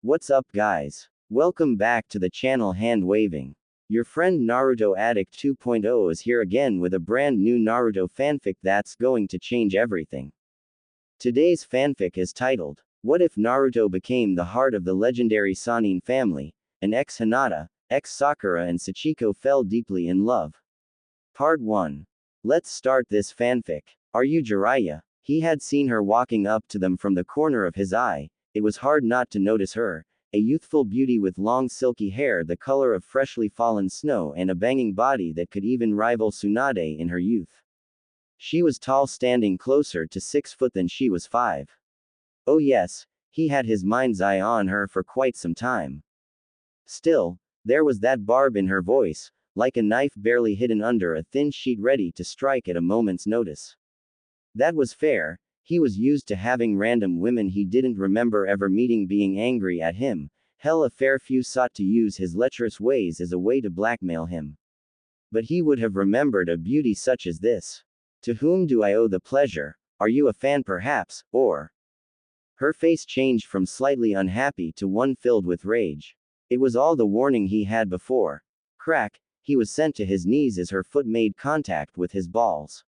What's up guys? Welcome back to the channel Hand Waving. Your friend Naruto Addict 2.0 is here again with a brand new Naruto fanfic that's going to change everything. Today's fanfic is titled, What If Naruto Became the Heart of the Legendary Sannin Family, and ex-Hinata, ex-Sakura and Sachiko fell deeply in love. Part 1. Let's start this fanfic. Are you Jiraiya? He had seen her walking up to them from the corner of his eye. It was hard not to notice her, a youthful beauty with long silky hair the color of freshly fallen snow and a banging body that could even rival Tsunade in her youth. She was tall, standing closer to 6 foot than she was 5. Oh yes, he had his mind's eye on her for quite some time. Still, there was that barb in her voice, like a knife barely hidden under a thin sheet ready to strike at a moment's notice. That was fair. He was used to having random women he didn't remember ever meeting being angry at him. Hell, a fair few sought to use his lecherous ways as a way to blackmail him. But he would have remembered a beauty such as this. To whom do I owe the pleasure? Are you a fan perhaps, or? Her face changed from slightly unhappy to one filled with rage. It was all the warning he had before. Crack, he was sent to his knees as her foot made contact with his balls.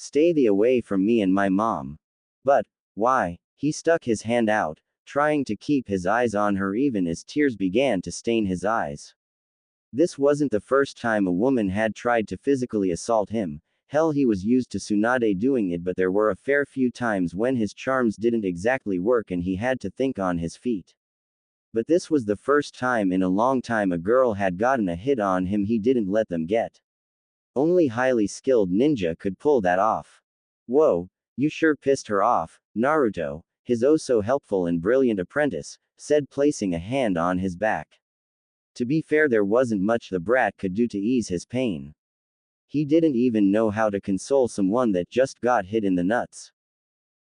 Stay thee away from me and my mom. But, why? He stuck his hand out, trying to keep his eyes on her even as tears began to stain his eyes. This wasn't the first time a woman had tried to physically assault him. Hell, he was used to Tsunade doing it, but there were a fair few times when his charms didn't exactly work and he had to think on his feet. But this was the first time in a long time a girl had gotten a hit on him he didn't let them get. Only highly skilled ninja could pull that off. Whoa, you sure pissed her off, Naruto, his oh-so-helpful and brilliant apprentice, said, placing a hand on his back. To be fair, there wasn't much the brat could do to ease his pain. He didn't even know how to console someone that just got hit in the nuts.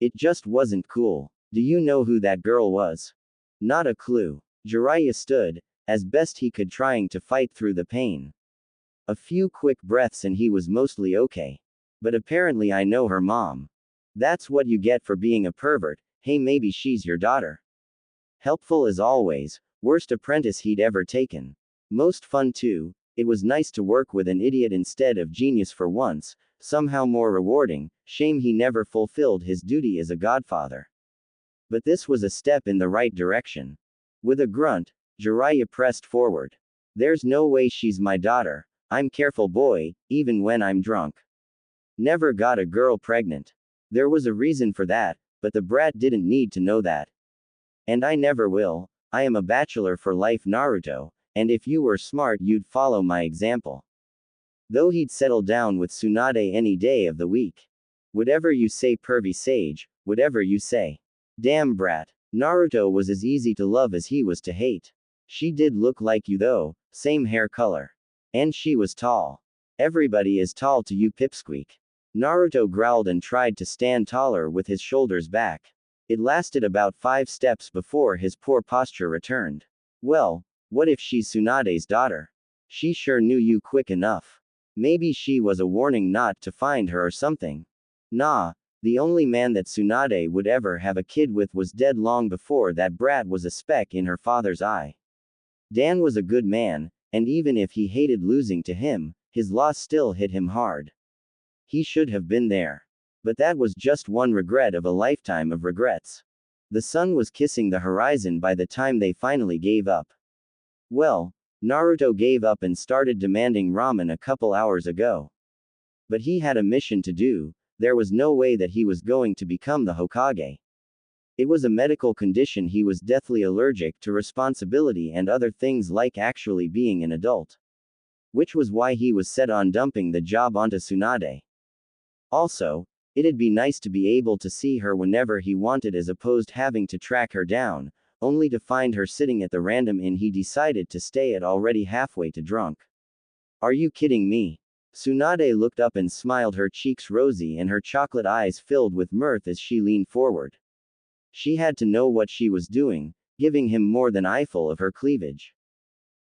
It just wasn't cool. Do you know who that girl was? Not a clue. Jiraiya stood, as best he could, trying to fight through the pain. A few quick breaths and he was mostly okay. But apparently I know her mom. That's what you get for being a pervert. Hey, maybe she's your daughter. Helpful as always, worst apprentice he'd ever taken. Most fun too. It was nice to work with an idiot instead of genius for once, somehow more rewarding. Shame he never fulfilled his duty as a godfather. But this was a step in the right direction. With a grunt, Jiraiya pressed forward. There's no way she's my daughter. I'm careful boy, even when I'm drunk. Never got a girl pregnant. There was a reason for that, but the brat didn't need to know that. And I never will. I am a bachelor for life, Naruto, and if you were smart you'd follow my example. Though he'd settle down with Tsunade any day of the week. Whatever you say, pervy sage, whatever you say. Damn brat. Naruto was as easy to love as he was to hate. She did look like you though, same hair color. And she was tall. Everybody is tall to you, pipsqueak. Naruto growled and tried to stand taller with his shoulders back. It lasted about 5 steps before his poor posture returned. Well, what if she's Tsunade's daughter? She sure knew you quick enough. Maybe she was a warning not to find her or something. Nah, the only man that Tsunade would ever have a kid with was dead long before that brat was a speck in her father's eye. Dan was a good man, and even if he hated losing to him, his loss still hit him hard. He should have been there. But that was just one regret of a lifetime of regrets. The sun was kissing the horizon by the time they finally gave up. Well, Naruto gave up and started demanding ramen a couple hours ago. But he had a mission to do. There was no way that he was going to become the Hokage. It was a medical condition. He was deathly allergic to responsibility and other things like actually being an adult. Which was why he was set on dumping the job onto Tsunade. Also, it'd be nice to be able to see her whenever he wanted as opposed having to track her down, only to find her sitting at the random inn he decided to stay at already halfway to drunk. Are you kidding me? Tsunade looked up and smiled, her cheeks rosy and her chocolate eyes filled with mirth as she leaned forward. She had to know what she was doing, giving him more than eyeful of her cleavage.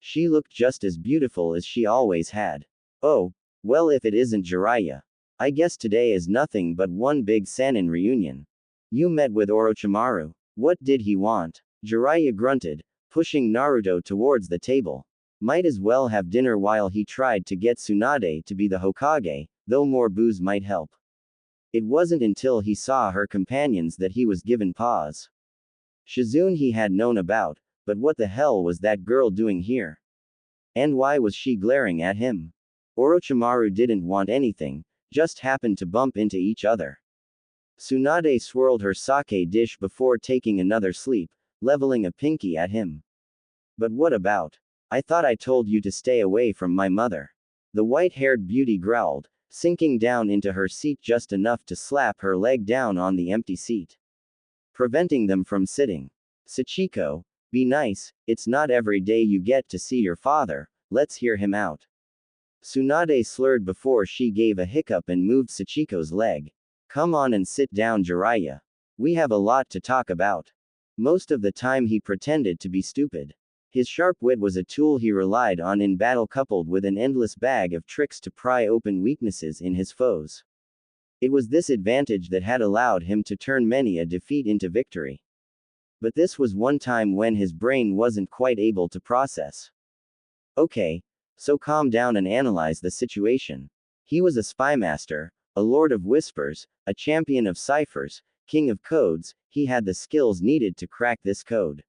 She looked just as beautiful as she always had. Oh, well, if it isn't Jiraiya. I guess today is nothing but one big Sannin reunion. You met with Orochimaru. What did he want? Jiraiya grunted, pushing Naruto towards the table. Might as well have dinner while he tried to get Tsunade to be the Hokage, though more booze might help. It wasn't until he saw her companions that he was given pause. Shizune he had known about, but what the hell was that girl doing here? And why was she glaring at him? Orochimaru didn't want anything, just happened to bump into each other. Tsunade swirled her sake dish before taking another sleep, leveling a pinky at him. But what about? I thought I told you to stay away from my mother. The white-haired beauty growled, sinking down into her seat just enough to slap her leg down on the empty seat, preventing them from sitting. Sachiko, be nice, it's not every day you get to see your father, let's hear him out. Tsunade slurred before she gave a hiccup and moved Sachiko's leg. Come on and sit down, Jiraiya. We have a lot to talk about. Most of the time he pretended to be stupid. His sharp wit was a tool he relied on in battle, coupled with an endless bag of tricks to pry open weaknesses in his foes. It was this advantage that had allowed him to turn many a defeat into victory. But this was one time when his brain wasn't quite able to process. Okay, so calm down and analyze the situation. He was a spymaster, a lord of whispers, a champion of ciphers, king of codes. He had the skills needed to crack this code.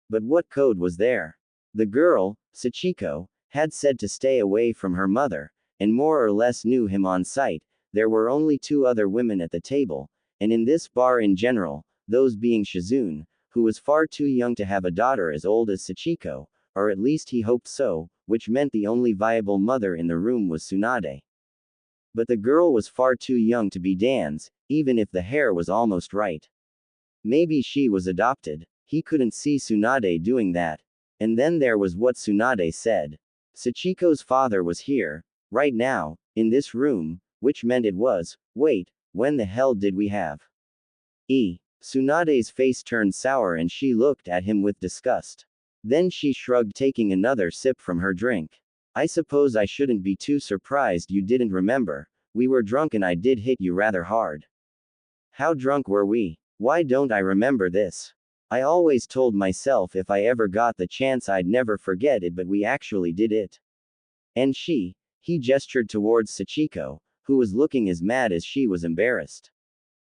But what code was there? The girl, Sachiko, had said to stay away from her mother, and more or less knew him on sight. There were only two other women at the table, and in this bar in general, those being Shizune, who was far too young to have a daughter as old as Sachiko, or at least he hoped so, which meant the only viable mother in the room was Tsunade. But the girl was far too young to be Dan's, even if the hair was almost right. Maybe she was adopted. He couldn't see Tsunade doing that. And then there was what Tsunade said. Sachiko's father was here, right now, in this room, which meant it was, wait, when the hell did we have? Tsunade's face turned sour and she looked at him with disgust. Then she shrugged, taking another sip from her drink. I suppose I shouldn't be too surprised you didn't remember. We were drunk and I did hit you rather hard. How drunk were we? Why don't I remember this? I always told myself if I ever got the chance I'd never forget it, but we actually did it. And he gestured towards Sachiko, who was looking as mad as she was embarrassed.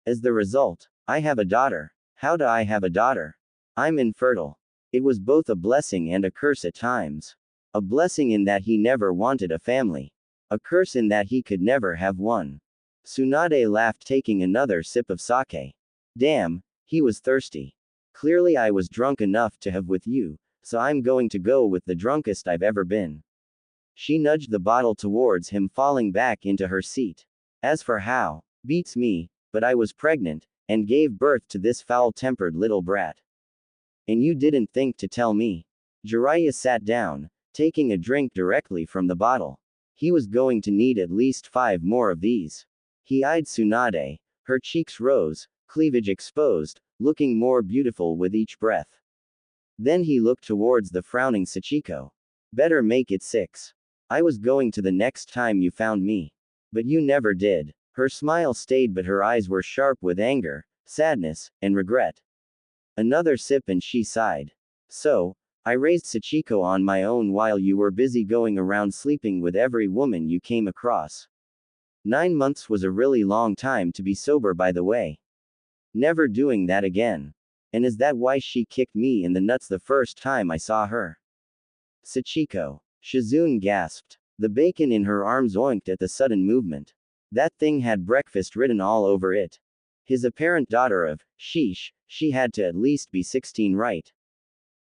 As the result, I have a daughter. How do I have a daughter? I'm infertile. It was both a blessing and a curse at times. A blessing in that he never wanted a family. A curse in that he could never have one. Tsunade laughed, taking another sip of sake. Damn, he was thirsty. Clearly I was drunk enough to have with you, so I'm going to go with the drunkest I've ever been. She nudged the bottle towards him, falling back into her seat. As for how, beats me, but I was pregnant, and gave birth to this foul-tempered little brat. And you didn't think to tell me. Jiraiya sat down, taking a drink directly from the bottle. He was going to need at least 5 more of these. He eyed Tsunade. Her cheeks rose, cleavage exposed, looking more beautiful with each breath. Then he looked towards the frowning Sachiko. Better make it 6. I was going to the next time you found me. But you never did. Her smile stayed, but her eyes were sharp with anger, sadness, and regret. Another sip and she sighed. So, I raised Sachiko on my own while you were busy going around sleeping with every woman you came across. 9 months was a really long time to be sober, by the way. Never doing that again. And is that why she kicked me in the nuts the first time I saw her? Sachiko. Shizune gasped. The bacon in her arms oinked at the sudden movement. That thing had breakfast written all over it. His apparent daughter of, sheesh, she had to at least be 16, right?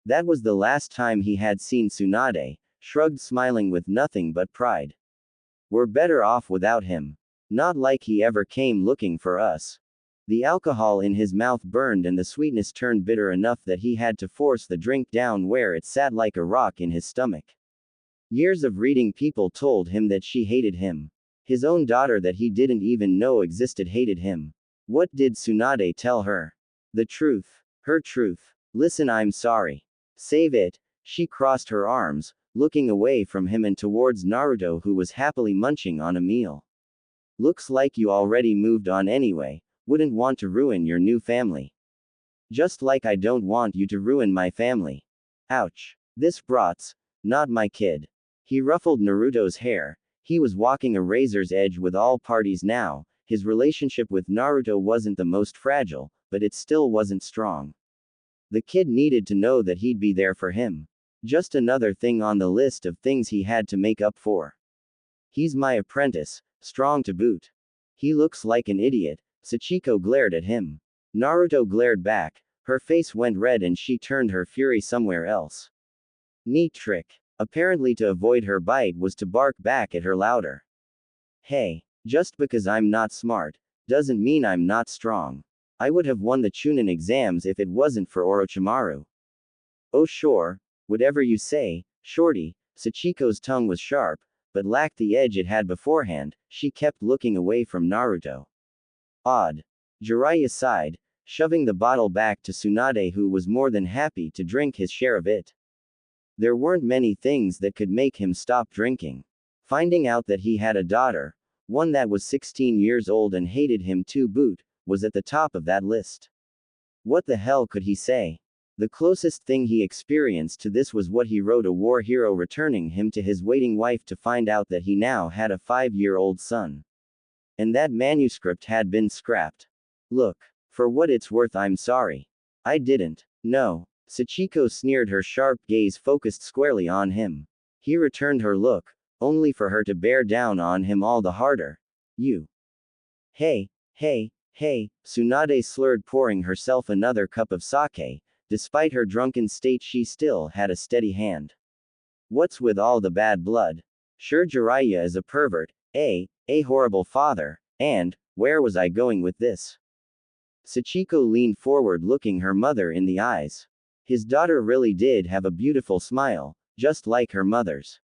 That was the last time he had seen Tsunade, shrugged, smiling with nothing but pride. We're better off without him. Not like he ever came looking for us. The alcohol in his mouth burned and the sweetness turned bitter enough that he had to force the drink down where it sat like a rock in his stomach. Years of reading people told him that she hated him. His own daughter that he didn't even know existed hated him. What did Tsunade tell her? The truth. Her truth. Listen, I'm sorry. Save it. She crossed her arms, looking away from him and towards Naruto, who was happily munching on a meal. Looks like you already moved on anyway. Wouldn't want to ruin your new family. Just like I don't want you to ruin my family. Ouch. This brat's not my kid. He ruffled Naruto's hair. He was walking a razor's edge with all parties now. His relationship with Naruto wasn't the most fragile, but it still wasn't strong. The kid needed to know that he'd be there for him. Just another thing on the list of things he had to make up for. He's my apprentice, strong to boot. He looks like an idiot. Sachiko glared at him. Naruto glared back. Her face went red and she turned her fury somewhere else. Neat trick. Apparently to avoid her bite was to bark back at her louder. Hey, just because I'm not smart, doesn't mean I'm not strong. I would have won the Chunin exams if it wasn't for Orochimaru. Oh sure, whatever you say, shorty. Sachiko's tongue was sharp, but lacked the edge it had beforehand. She kept looking away from Naruto. Odd. Jiraiya sighed, shoving the bottle back to Tsunade, who was more than happy to drink his share of it. There weren't many things that could make him stop drinking. Finding out that he had a daughter, one that was 16 years old and hated him to boot, was at the top of that list. What the hell could he say? The closest thing he experienced to this was what he wrote a war hero returning him to his waiting wife to find out that he now had a 5-year-old son. And that manuscript had been scrapped. Look, for what it's worth, I'm sorry. I didn't. No. Sachiko sneered, her sharp gaze focused squarely on him. He returned her look, only for her to bear down on him all the harder. You. Hey, Tsunade slurred, pouring herself another cup of sake. Despite her drunken state, she still had a steady hand. What's with all the bad blood? Sure, Jiraiya is a pervert, a horrible father, and, where was I going with this? Sachiko leaned forward, looking her mother in the eyes. His daughter really did have a beautiful smile, just like her mother's.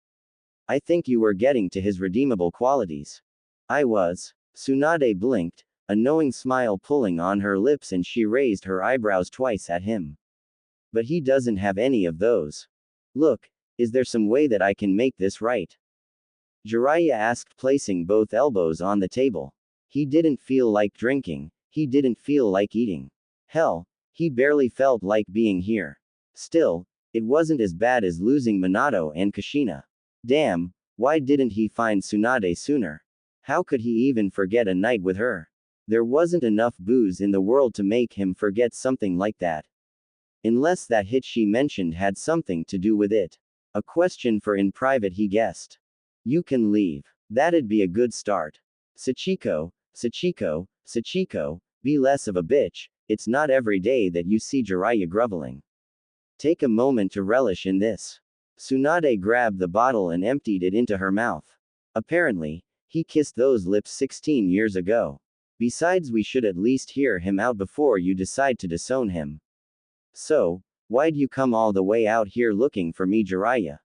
I think you were getting to his redeemable qualities. I was. Tsunade blinked, a knowing smile pulling on her lips, and she raised her eyebrows twice at him. But he doesn't have any of those. Look, is there some way that I can make this right? Jiraiya asked, placing both elbows on the table. He didn't feel like drinking, he didn't feel like eating. Hell, he barely felt like being here. Still, it wasn't as bad as losing Minato and Kushina. Damn, why didn't he find Tsunade sooner? How could he even forget a night with her? There wasn't enough booze in the world to make him forget something like that. Unless that hit she mentioned had something to do with it. A question for in private, he guessed. You can leave. That'd be a good start. Sachiko, be less of a bitch. It's not every day that you see Jiraiya groveling. Take a moment to relish in this. Tsunade grabbed the bottle and emptied it into her mouth. Apparently, he kissed those lips 16 years ago. Besides, we should at least hear him out before you decide to disown him. So, why'd you come all the way out here looking for me, Jiraiya?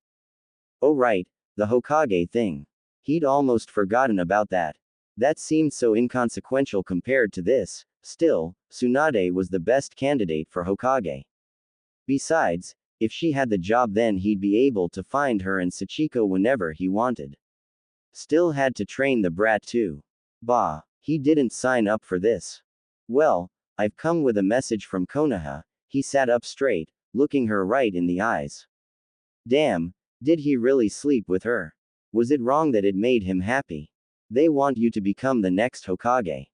Oh right, the Hokage thing. He'd almost forgotten about that. That seemed so inconsequential compared to this. Still, Tsunade was the best candidate for Hokage. Besides, if she had the job, then he'd be able to find her and Sachiko whenever he wanted. Still had to train the brat too. Bah, he didn't sign up for this. Well, I've come with a message from Konoha. He sat up straight, looking her right in the eyes. Damn, did he really sleep with her? Was it wrong that it made him happy? They want you to become the next Hokage.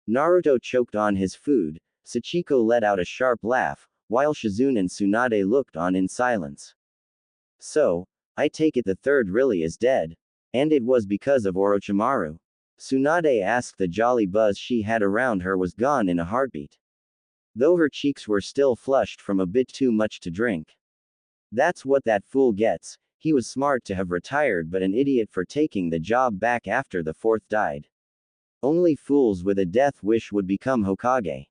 Naruto choked on his food. Sachiko let out a sharp laugh, while Shizune and Tsunade looked on in silence. So, I take it the third really is dead. And it was because of Orochimaru? Tsunade asked. The jolly buzz she had around her was gone in a heartbeat. Though her cheeks were still flushed from a bit too much to drink. That's what that fool gets. He was smart to have retired, but an idiot for taking the job back after the fourth died. Only fools with a death wish would become Hokage.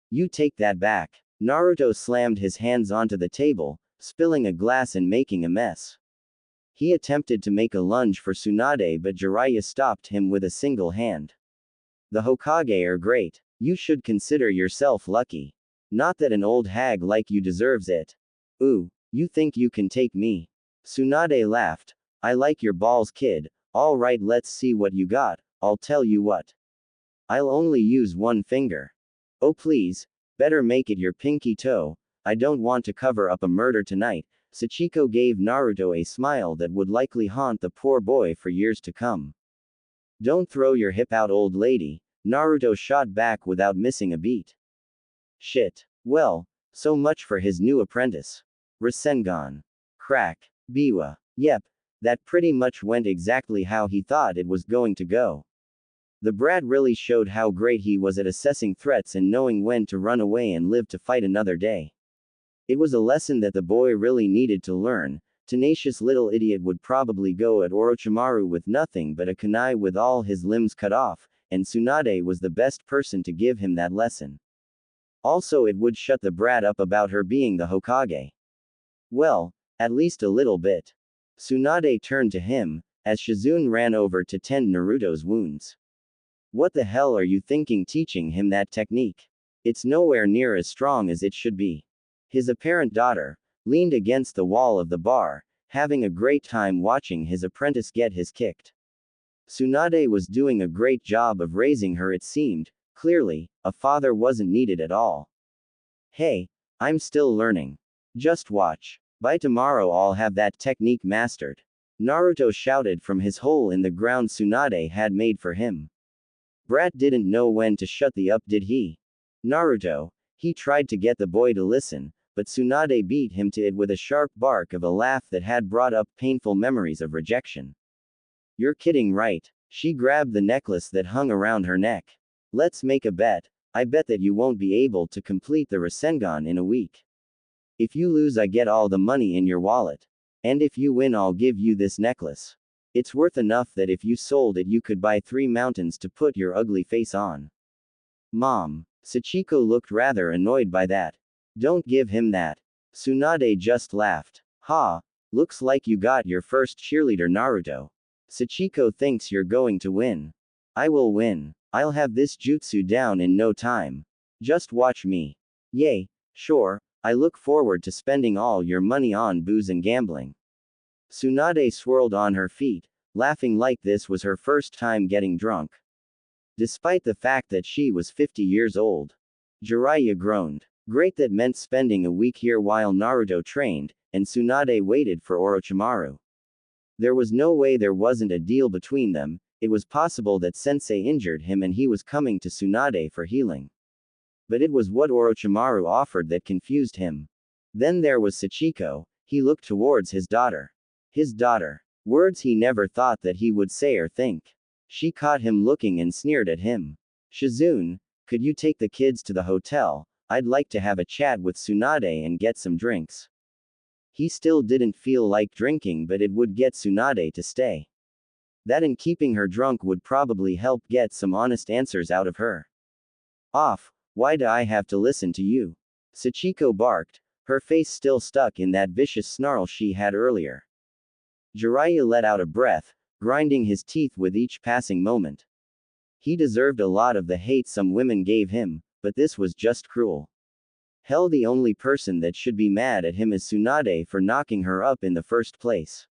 You take that back. Naruto slammed his hands onto the table, spilling a glass and making a mess. He attempted to make a lunge for Tsunade, but Jiraiya stopped him with a single hand. The Hokage are great. You should consider yourself lucky. Not that an old hag like you deserves it. Ooh, you think you can take me? Tsunade laughed. I like your balls, kid. All right, let's see what you got. I'll tell you what. I'll only use one finger. Oh please, Better make it your pinky toe. I don't want to cover up a murder tonight. Sachiko gave Naruto a smile that would likely haunt the poor boy for years to come. Don't throw your hip out, old lady, Naruto shot back without missing a beat. Shit. Well, so much for his new apprentice. Rasengan. Crack. Biwa. Yep, that pretty much went exactly how he thought it was going to go. The brat really showed how great he was at assessing threats and knowing when to run away and live to fight another day. It was a lesson that the boy really needed to learn. Tenacious little idiot would probably go at Orochimaru with nothing but a kunai with all his limbs cut off, and Tsunade was the best person to give him that lesson. Also, it would shut the brat up about her being the Hokage. Well, at least a little bit. Tsunade turned to him, as Shizune ran over to tend Naruto's wounds. What the hell are you thinking teaching him that technique? It's nowhere near as strong as it should be. His apparent daughter leaned against the wall of the bar, having a great time watching his apprentice get his kicked. Tsunade was doing a great job of raising her, it seemed. Clearly, a father wasn't needed at all. Hey, I'm still learning. Just watch. By tomorrow I'll have that technique mastered. Naruto shouted from his hole in the ground Tsunade had made for him. Brat didn't know when to shut the up, did he? Naruto. He tried to get the boy to listen, but Tsunade beat him to it with a sharp bark of a laugh that had brought up painful memories of rejection. You're kidding, right? She grabbed the necklace that hung around her neck. Let's make a bet. I bet that you won't be able to complete the Rasengan in a week. If you lose, I get all the money in your wallet. And if you win, I'll give you this necklace. It's worth enough that if you sold it, you could buy 3 mountains to put your ugly face on. Mom. Sachiko looked rather annoyed by that. Don't give him that. Tsunade just laughed. Ha, looks like you got your first cheerleader, Naruto. Sachiko thinks you're going to win. I will win. I'll have this jutsu down in no time. Just watch me. Yay, sure, I look forward to spending all your money on booze and gambling. Tsunade swirled on her feet, laughing like this was her first time getting drunk. Despite the fact that she was 50 years old. Jiraiya groaned. Great, that meant spending a week here while Naruto trained, and Tsunade waited for Orochimaru. There was no way there wasn't a deal between them. It was possible that Sensei injured him and he was coming to Tsunade for healing. But it was what Orochimaru offered that confused him. Then there was Sachiko. He looked towards his daughter. His daughter. Words he never thought that he would say or think. She caught him looking and sneered at him. Shizune, could you take the kids to the hotel? I'd like to have a chat with Tsunade and get some drinks. He still didn't feel like drinking, but it would get Tsunade to stay. That and keeping her drunk would probably help get some honest answers out of her. Off, why do I have to listen to you? Sachiko barked, her face still stuck in that vicious snarl she had earlier. Jiraiya let out a breath, grinding his teeth with each passing moment. He deserved a lot of the hate some women gave him, but this was just cruel. Hell, the only person that should be mad at him is Tsunade for knocking her up in the first place.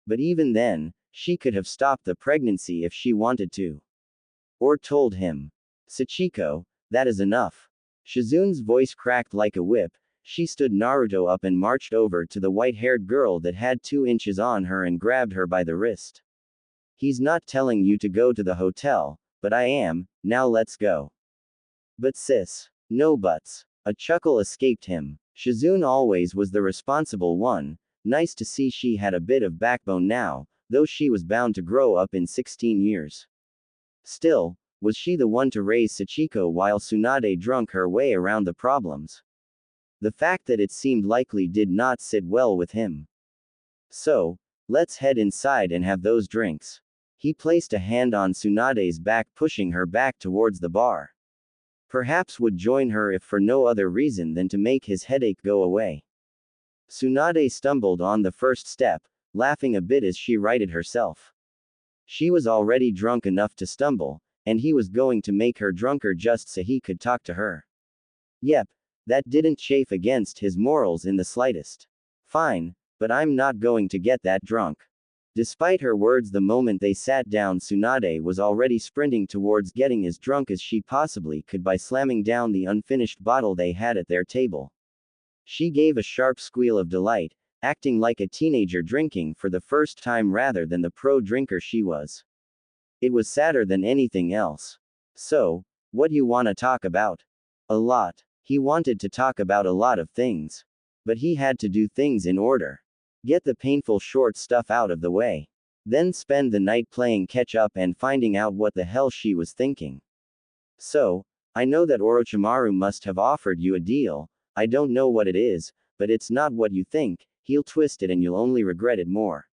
But even then, she could have stopped the pregnancy if she wanted to. Or told him. Sachiko, that is enough. Shizune's voice cracked like a whip. She stood Naruto up and marched over to the white-haired girl that had 2 inches on her and grabbed her by the wrist. He's not telling you to go to the hotel, but I am. Now let's go. But sis. No buts. A chuckle escaped him. Shizune always was the responsible one. Nice to see she had a bit of backbone now, though she was bound to grow up in 16 years. Still, was she the one to raise Sachiko while Tsunade drunk her way around the problems? The fact that it seemed likely did not sit well with him. So, let's head inside and have those drinks. He placed a hand on Tsunade's back, pushing her back towards the bar. Perhaps would join her if for no other reason than to make his headache go away. Tsunade stumbled on the first step, laughing a bit as she righted herself. She was already drunk enough to stumble, and he was going to make her drunker just so he could talk to her. Yep, that didn't chafe against his morals in the slightest. Fine, but I'm not going to get that drunk. Despite her words, the moment they sat down, Tsunade was already sprinting towards getting as drunk as she possibly could by slamming down the unfinished bottle they had at their table. She gave a sharp squeal of delight, acting like a teenager drinking for the first time rather than the pro drinker she was. It was sadder than anything else. So, what you wanna talk about? A lot. He wanted to talk about a lot of things. But he had to do things in order. Get the painful short stuff out of the way. Then spend the night playing catch up and finding out what the hell she was thinking. So, I know that Orochimaru must have offered you a deal. I don't know what it is, but it's not what you think. He'll twist it and you'll only regret it more.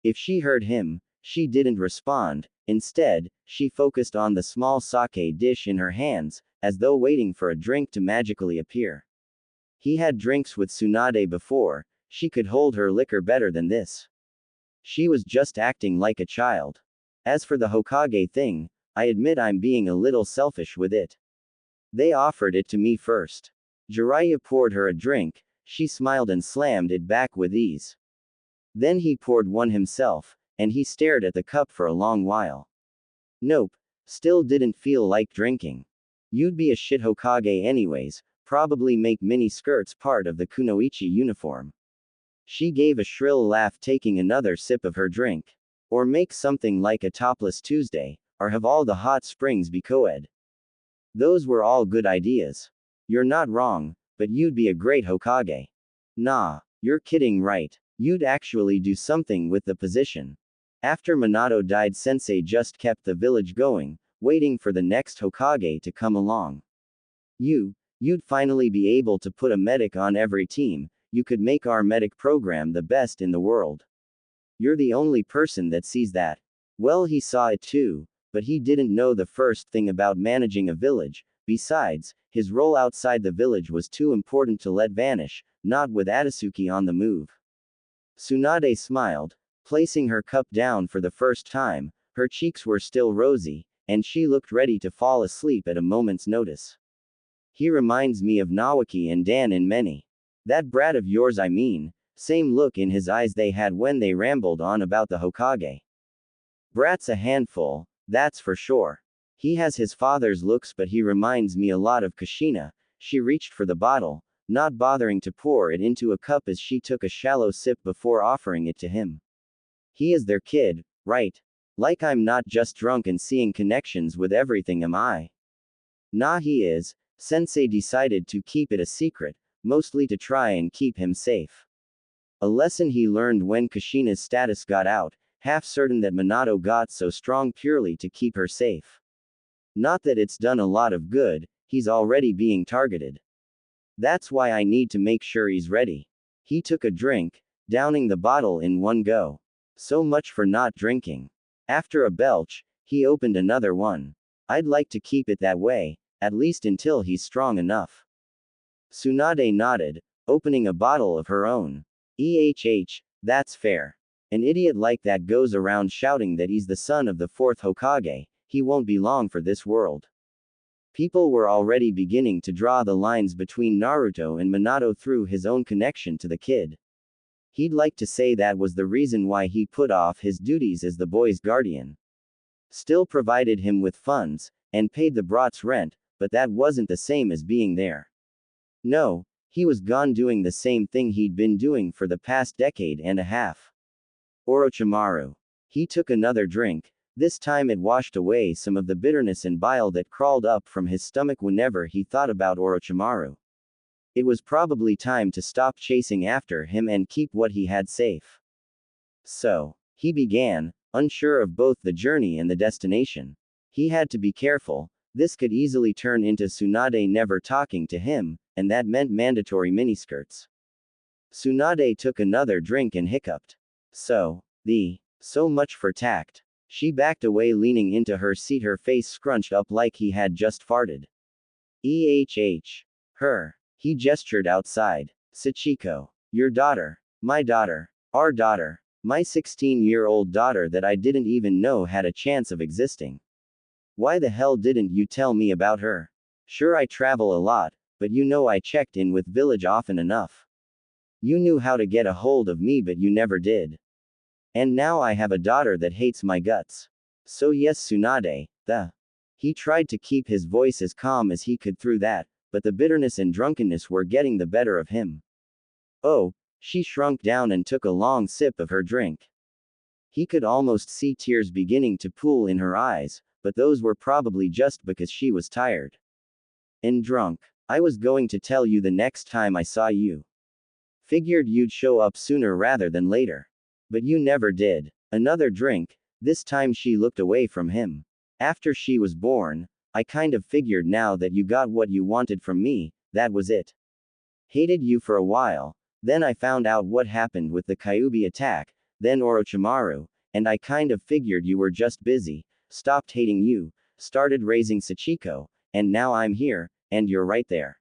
If she heard him, she didn't respond. Instead, she focused on the small sake dish in her hands, as though waiting for a drink to magically appear. He had drinks with Tsunade before. She could hold her liquor better than this. She was just acting like a child. As for the Hokage thing, I admit I'm being a little selfish with it. They offered it to me first. Jiraiya poured her a drink, she smiled and slammed it back with ease. Then he poured one himself, and he stared at the cup for a long while. Nope, still didn't feel like drinking. You'd be a shit Hokage anyways, probably make mini skirts part of the kunoichi uniform. She gave a shrill laugh, taking another sip of her drink. Or make something like a topless Tuesday, or have all the hot springs be co-ed. Those were all good ideas. You're not wrong, but you'd be a great Hokage. Nah, you're kidding, right? You'd actually do something with the position. After Minato died, Sensei just kept the village going, waiting for the next Hokage to come along. You'd finally be able to put a medic on every team. You could make our medic program the best in the world. You're the only person that sees that. Well, he saw it too, but he didn't know the first thing about managing a village. Besides, his role outside the village was too important to let vanish, not with Atatsuki on the move. Tsunade smiled, placing her cup down for the first time. Her cheeks were still rosy, and she looked ready to fall asleep at a moment's notice. He reminds me of Nawaki and Dan in many. That brat of yours, I mean. Same look in his eyes they had when they rambled on about the Hokage. Brat's a handful, that's for sure. He has his father's looks, but he reminds me a lot of Kushina. She reached for the bottle, not bothering to pour it into a cup as she took a shallow sip before offering it to him. He is their kid, right? Like I'm not just drunk and seeing connections with everything, am I? Nah, he is. Sensei decided to keep it a secret, mostly to try and keep him safe. A lesson he learned when Kushina's status got out, half certain that Minato got so strong purely to keep her safe. Not that it's done a lot of good, he's already being targeted. That's why I need to make sure he's ready. He took a drink, downing the bottle in one go. So much for not drinking. After a belch, he opened another one. I'd like to keep it that way, at least until he's strong enough. Tsunade nodded, opening a bottle of her own. That's fair. An idiot like that goes around shouting that he's the son of the fourth Hokage. He won't be long for this world. People were already beginning to draw the lines between Naruto and Minato through his own connection to the kid. He'd like to say that was the reason why he put off his duties as the boy's guardian. Still provided him with funds, and paid the brat's rent, but that wasn't the same as being there. No, he was gone doing the same thing he'd been doing for the past decade and a half. Orochimaru. He took another drink. This time it washed away some of the bitterness and bile that crawled up from his stomach whenever he thought about Orochimaru. It was probably time to stop chasing after him and keep what he had safe. So, he began, unsure of both the journey and the destination. He had to be careful. This could easily turn into Tsunade never talking to him, and that meant mandatory miniskirts. Tsunade took another drink and hiccuped. So much for tact. She backed away, leaning into her seat, her face scrunched up like he had just farted. Her. He gestured outside. Sachiko. Your daughter. My daughter. Our daughter. My 16-year-old daughter that I didn't even know had a chance of existing. Why the hell didn't you tell me about her? Sure, I travel a lot, but you know I checked in with village often enough. You knew how to get a hold of me, but you never did. And now I have a daughter that hates my guts. So yes, Tsunade, He tried to keep his voice as calm as he could through that, but the bitterness and drunkenness were getting the better of him. Oh, she shrunk down and took a long sip of her drink. He could almost see tears beginning to pool in her eyes, but those were probably just because she was tired. And drunk. I was going to tell you the next time I saw you. Figured you'd show up sooner rather than later. But you never did. Another drink. This time she looked away from him. After she was born, I kind of figured now that you got what you wanted from me, that was it. Hated you for a while, then I found out what happened with the Kyuubi attack, then Orochimaru, and I kind of figured you were just busy, stopped hating you, started raising Sachiko, and now I'm here, and you're right there.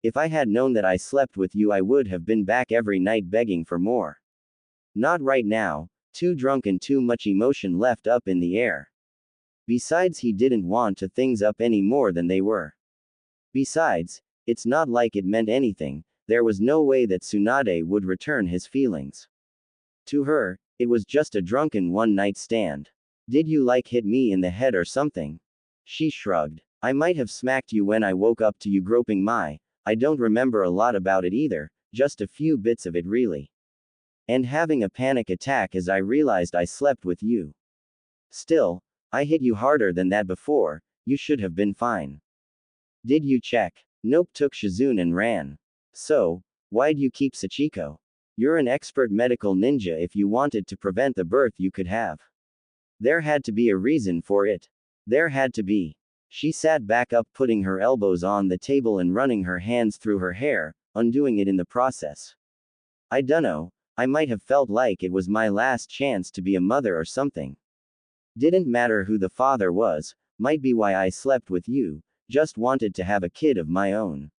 If I had known that I slept with you, I would have been back every night begging for more. Not right now, too drunk and too much emotion left up in the air. Besides, he didn't want to things up any more than they were. Besides, it's not like it meant anything, there was no way that Tsunade would return his feelings. To her, it was just a drunken one-night stand. Did you like hit me in the head or something? She shrugged. I might have smacked you when I woke up to you groping my, I don't remember a lot about it either, just a few bits of it really. And having a panic attack as I realized I slept with you. Still, I hit you harder than that before, you should have been fine. Did you check? Nope, took Shizune and ran. So, why'd you keep Sachiko? You're an expert medical ninja. If you wanted to prevent the birth you could have. There had to be a reason for it. There had to be. She sat back up, putting her elbows on the table and running her hands through her hair, undoing it in the process. I dunno, I might have felt like it was my last chance to be a mother or something. Didn't matter who the father was, might be why I slept with you, just wanted to have a kid of my own.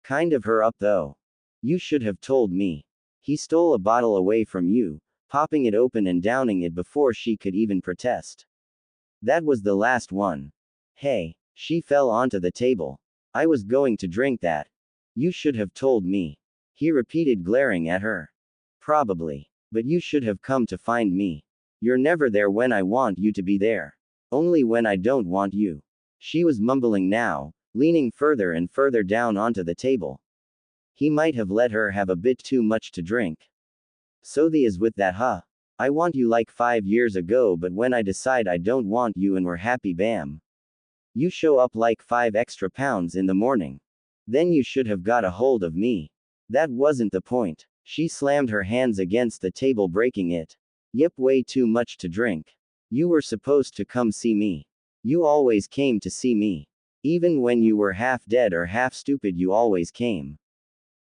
Kind of her up though. You should have told me. He stole a bottle away from you, popping it open and downing it before she could even protest. That was the last one. Hey, she fell onto the table. I was going to drink that. You should have told me. He repeated, glaring at her. Probably. But you should have come to find me. You're never there when I want you to be there. Only when I don't want you. She was mumbling now, leaning further and further down onto the table. He might have let her have a bit too much to drink. So the is with that, huh? I want you like 5 years ago, but when I decide I don't want you and we're happy, bam. You show up like 5 extra pounds in the morning. Then you should have got a hold of me. That wasn't the point. She slammed her hands against the table, breaking it. Yep, way too much to drink. You were supposed to come see me. You always came to see me. Even when you were half dead or half stupid, you always came.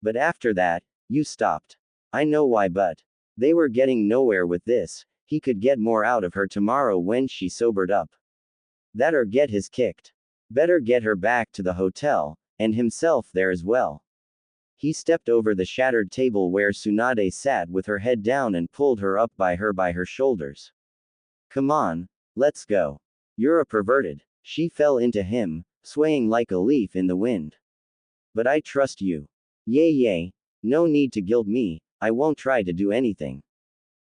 But after that, you stopped. I know why, but they were getting nowhere with this. He could get more out of her tomorrow when she sobered up. That or get his kicked. Better get her back to the hotel, and himself there as well. He stepped over the shattered table where Tsunade sat with her head down and pulled her up by her shoulders. Come on, let's go. You're a perverted. She fell into him, swaying like a leaf in the wind. But I trust you. Yay, no need to guilt me, I won't try to do anything.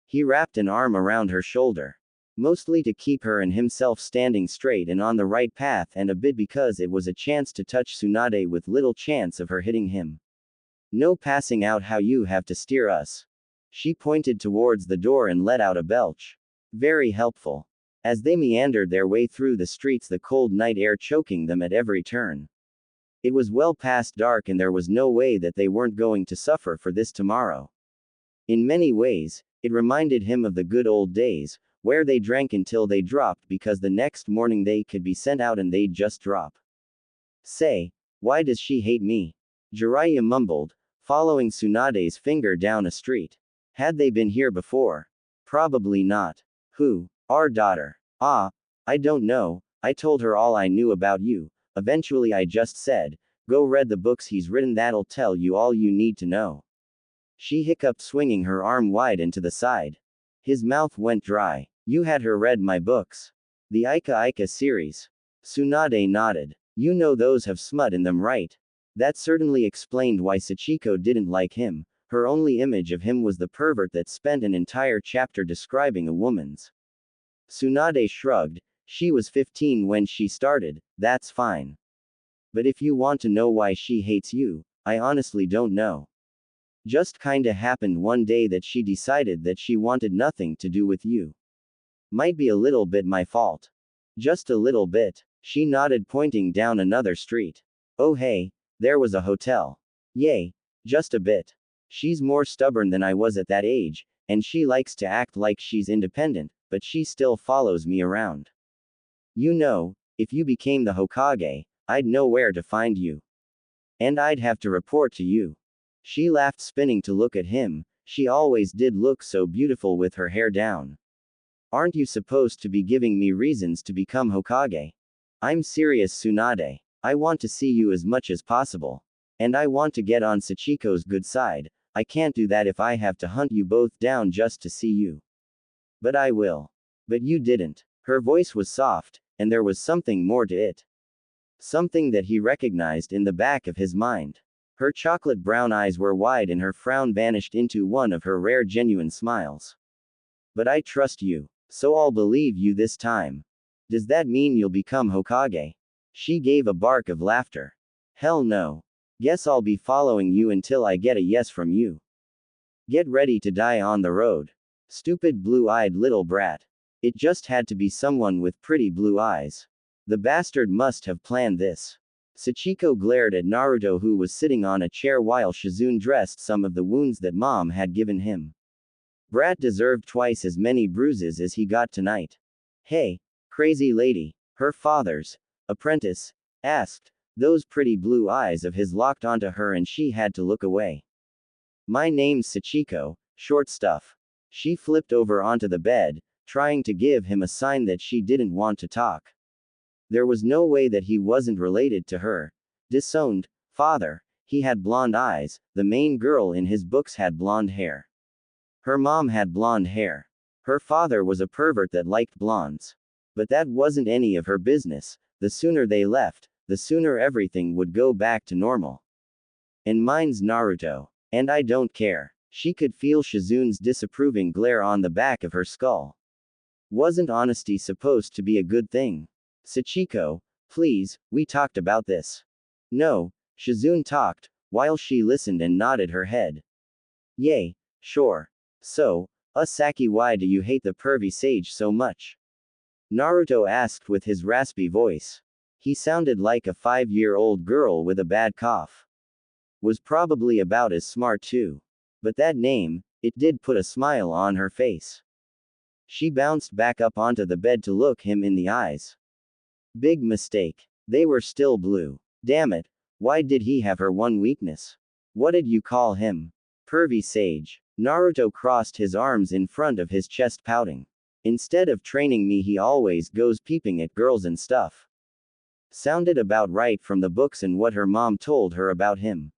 He wrapped an arm around her shoulder. Mostly to keep her and himself standing straight and on the right path, and a bit because it was a chance to touch Tsunade with little chance of her hitting him. No passing out, how you have to steer us. She pointed towards the door and let out a belch. Very helpful. As they meandered their way through the streets, the cold night air choking them at every turn. It was well past dark and there was no way that they weren't going to suffer for this tomorrow. In many ways, it reminded him of the good old days, where they drank until they dropped because the next morning they could be sent out and they'd just drop. Say, why does she hate me? Jiraiya mumbled, following Tsunade's finger down a street. Had they been here before? Probably not. Who? Our daughter. Ah, I don't know, I told her all I knew about you. Eventually I just said, go read the books he's written, that'll tell you all you need to know. She hiccuped, swinging her arm wide and to the side. His mouth went dry. You had her read my books. The Ika series. Tsunade nodded. You know those have smut in them, right? That certainly explained why Sachiko didn't like him. Her only image of him was the pervert that spent an entire chapter describing a woman's. Tsunade shrugged. She was 15 when she started, that's fine. But if you want to know why she hates you, I honestly don't know. Just kinda happened one day that she decided that she wanted nothing to do with you. Might be a little bit my fault. Just a little bit. She nodded, pointing down another street. Oh hey, there was a hotel. Yay. Just a bit. She's more stubborn than I was at that age, and she likes to act like she's independent, but she still follows me around. You know, if you became the Hokage, I'd know where to find you. And I'd have to report to you. She laughed, spinning to look at him. She always did look so beautiful with her hair down. Aren't you supposed to be giving me reasons to become Hokage? I'm serious, Tsunade. I want to see you as much as possible. And I want to get on Sachiko's good side. I can't do that if I have to hunt you both down just to see you. But I will. But you didn't. Her voice was soft, and there was something more to it. Something that he recognized in the back of his mind. Her chocolate brown eyes were wide and her frown vanished into one of her rare genuine smiles. But I trust you, so I'll believe you this time. Does that mean you'll become Hokage? She gave a bark of laughter. Hell no. Guess I'll be following you until I get a yes from you. Get ready to die on the road. Stupid blue-eyed little brat. It just had to be someone with pretty blue eyes. The bastard must have planned this. Sachiko glared at Naruto, who was sitting on a chair while Shizune dressed some of the wounds that Mom had given him. Brat deserved twice as many bruises as he got tonight. Hey, crazy lady, her father's apprentice, asked. Those pretty blue eyes of his locked onto her and she had to look away. My name's Sachiko, short stuff. She flipped over onto the bed, trying to give him a sign that she didn't want to talk. There was no way that he wasn't related to her. Disowned father, he had blonde eyes, the main girl in his books had blonde hair. Her mom had blonde hair. Her father was a pervert that liked blondes. But that wasn't any of her business. The sooner they left, the sooner everything would go back to normal. And mine's Naruto. And I don't care. She could feel Shizune's disapproving glare on the back of her skull. Wasn't honesty supposed to be a good thing? Sachiko, please, we talked about this. No, Shizune talked, while she listened and nodded her head. Yay, sure. So, Saki, why do you hate the pervy sage so much? Naruto asked with his raspy voice. He sounded like a 5-year-old girl with a bad cough. Was probably about as smart too. But that name, it did put a smile on her face. She bounced back up onto the bed to look him in the eyes. Big mistake. They were still blue. Damn it, why did he have her one weakness? What did you call him? Pervy sage. Naruto crossed his arms in front of his chest, pouting. Instead of training me, he always goes peeping at girls and stuff. Sounded about right from the books and what her mom told her about him.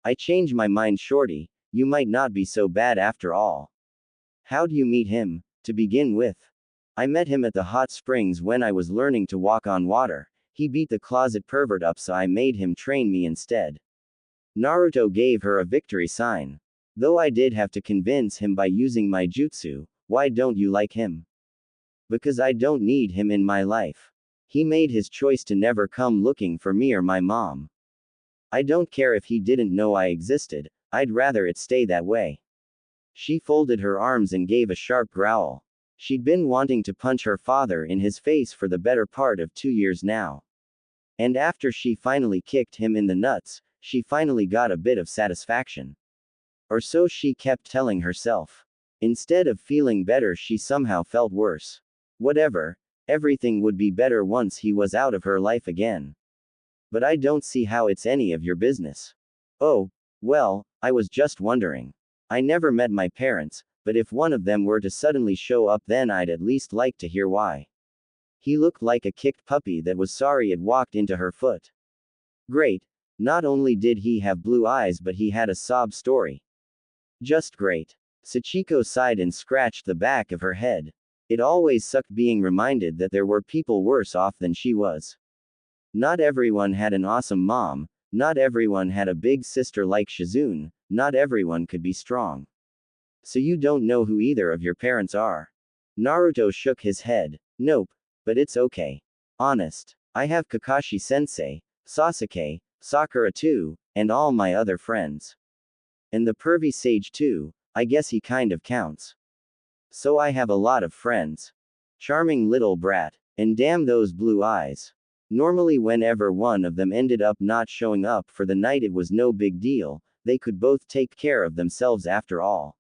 I change my mind, shorty, you might not be so bad after all. How'd you meet him, to begin with? I met him at the hot springs when I was learning to walk on water. He beat the closet pervert up, so I made him train me instead. Naruto gave her a victory sign. Though I did have to convince him by using my jutsu. Why don't you like him? Because I don't need him in my life. He made his choice to never come looking for me or my mom. I don't care if he didn't know I existed, I'd rather it stay that way. She folded her arms and gave a sharp growl. She'd been wanting to punch her father in his face for the better part of 2 years now. And after she finally kicked him in the nuts, she finally got a bit of satisfaction. Or so she kept telling herself. Instead of feeling better, she somehow felt worse. Whatever, everything would be better once he was out of her life again. But I don't see how it's any of your business. Oh, well, I was just wondering. I never met my parents, but if one of them were to suddenly show up, then I'd at least like to hear why. He looked like a kicked puppy that was sorry it walked into her foot. Great. Not only did he have blue eyes, but he had a sob story. Just great. Sachiko sighed and scratched the back of her head. It always sucked being reminded that there were people worse off than she was. Not everyone had an awesome mom, Not everyone had a big sister like Shizune, not everyone could be strong. So you don't know who either of your parents are? Naruto shook his head. Nope, but it's okay. Honest. I have Kakashi-sensei, Sasuke, Sakura too, and all my other friends. And the pervy sage too, I guess he kind of counts. So I have a lot of friends. Charming little brat. And damn those blue eyes. Normally whenever one of them ended up not showing up for the night it was no big deal, they could both take care of themselves after all.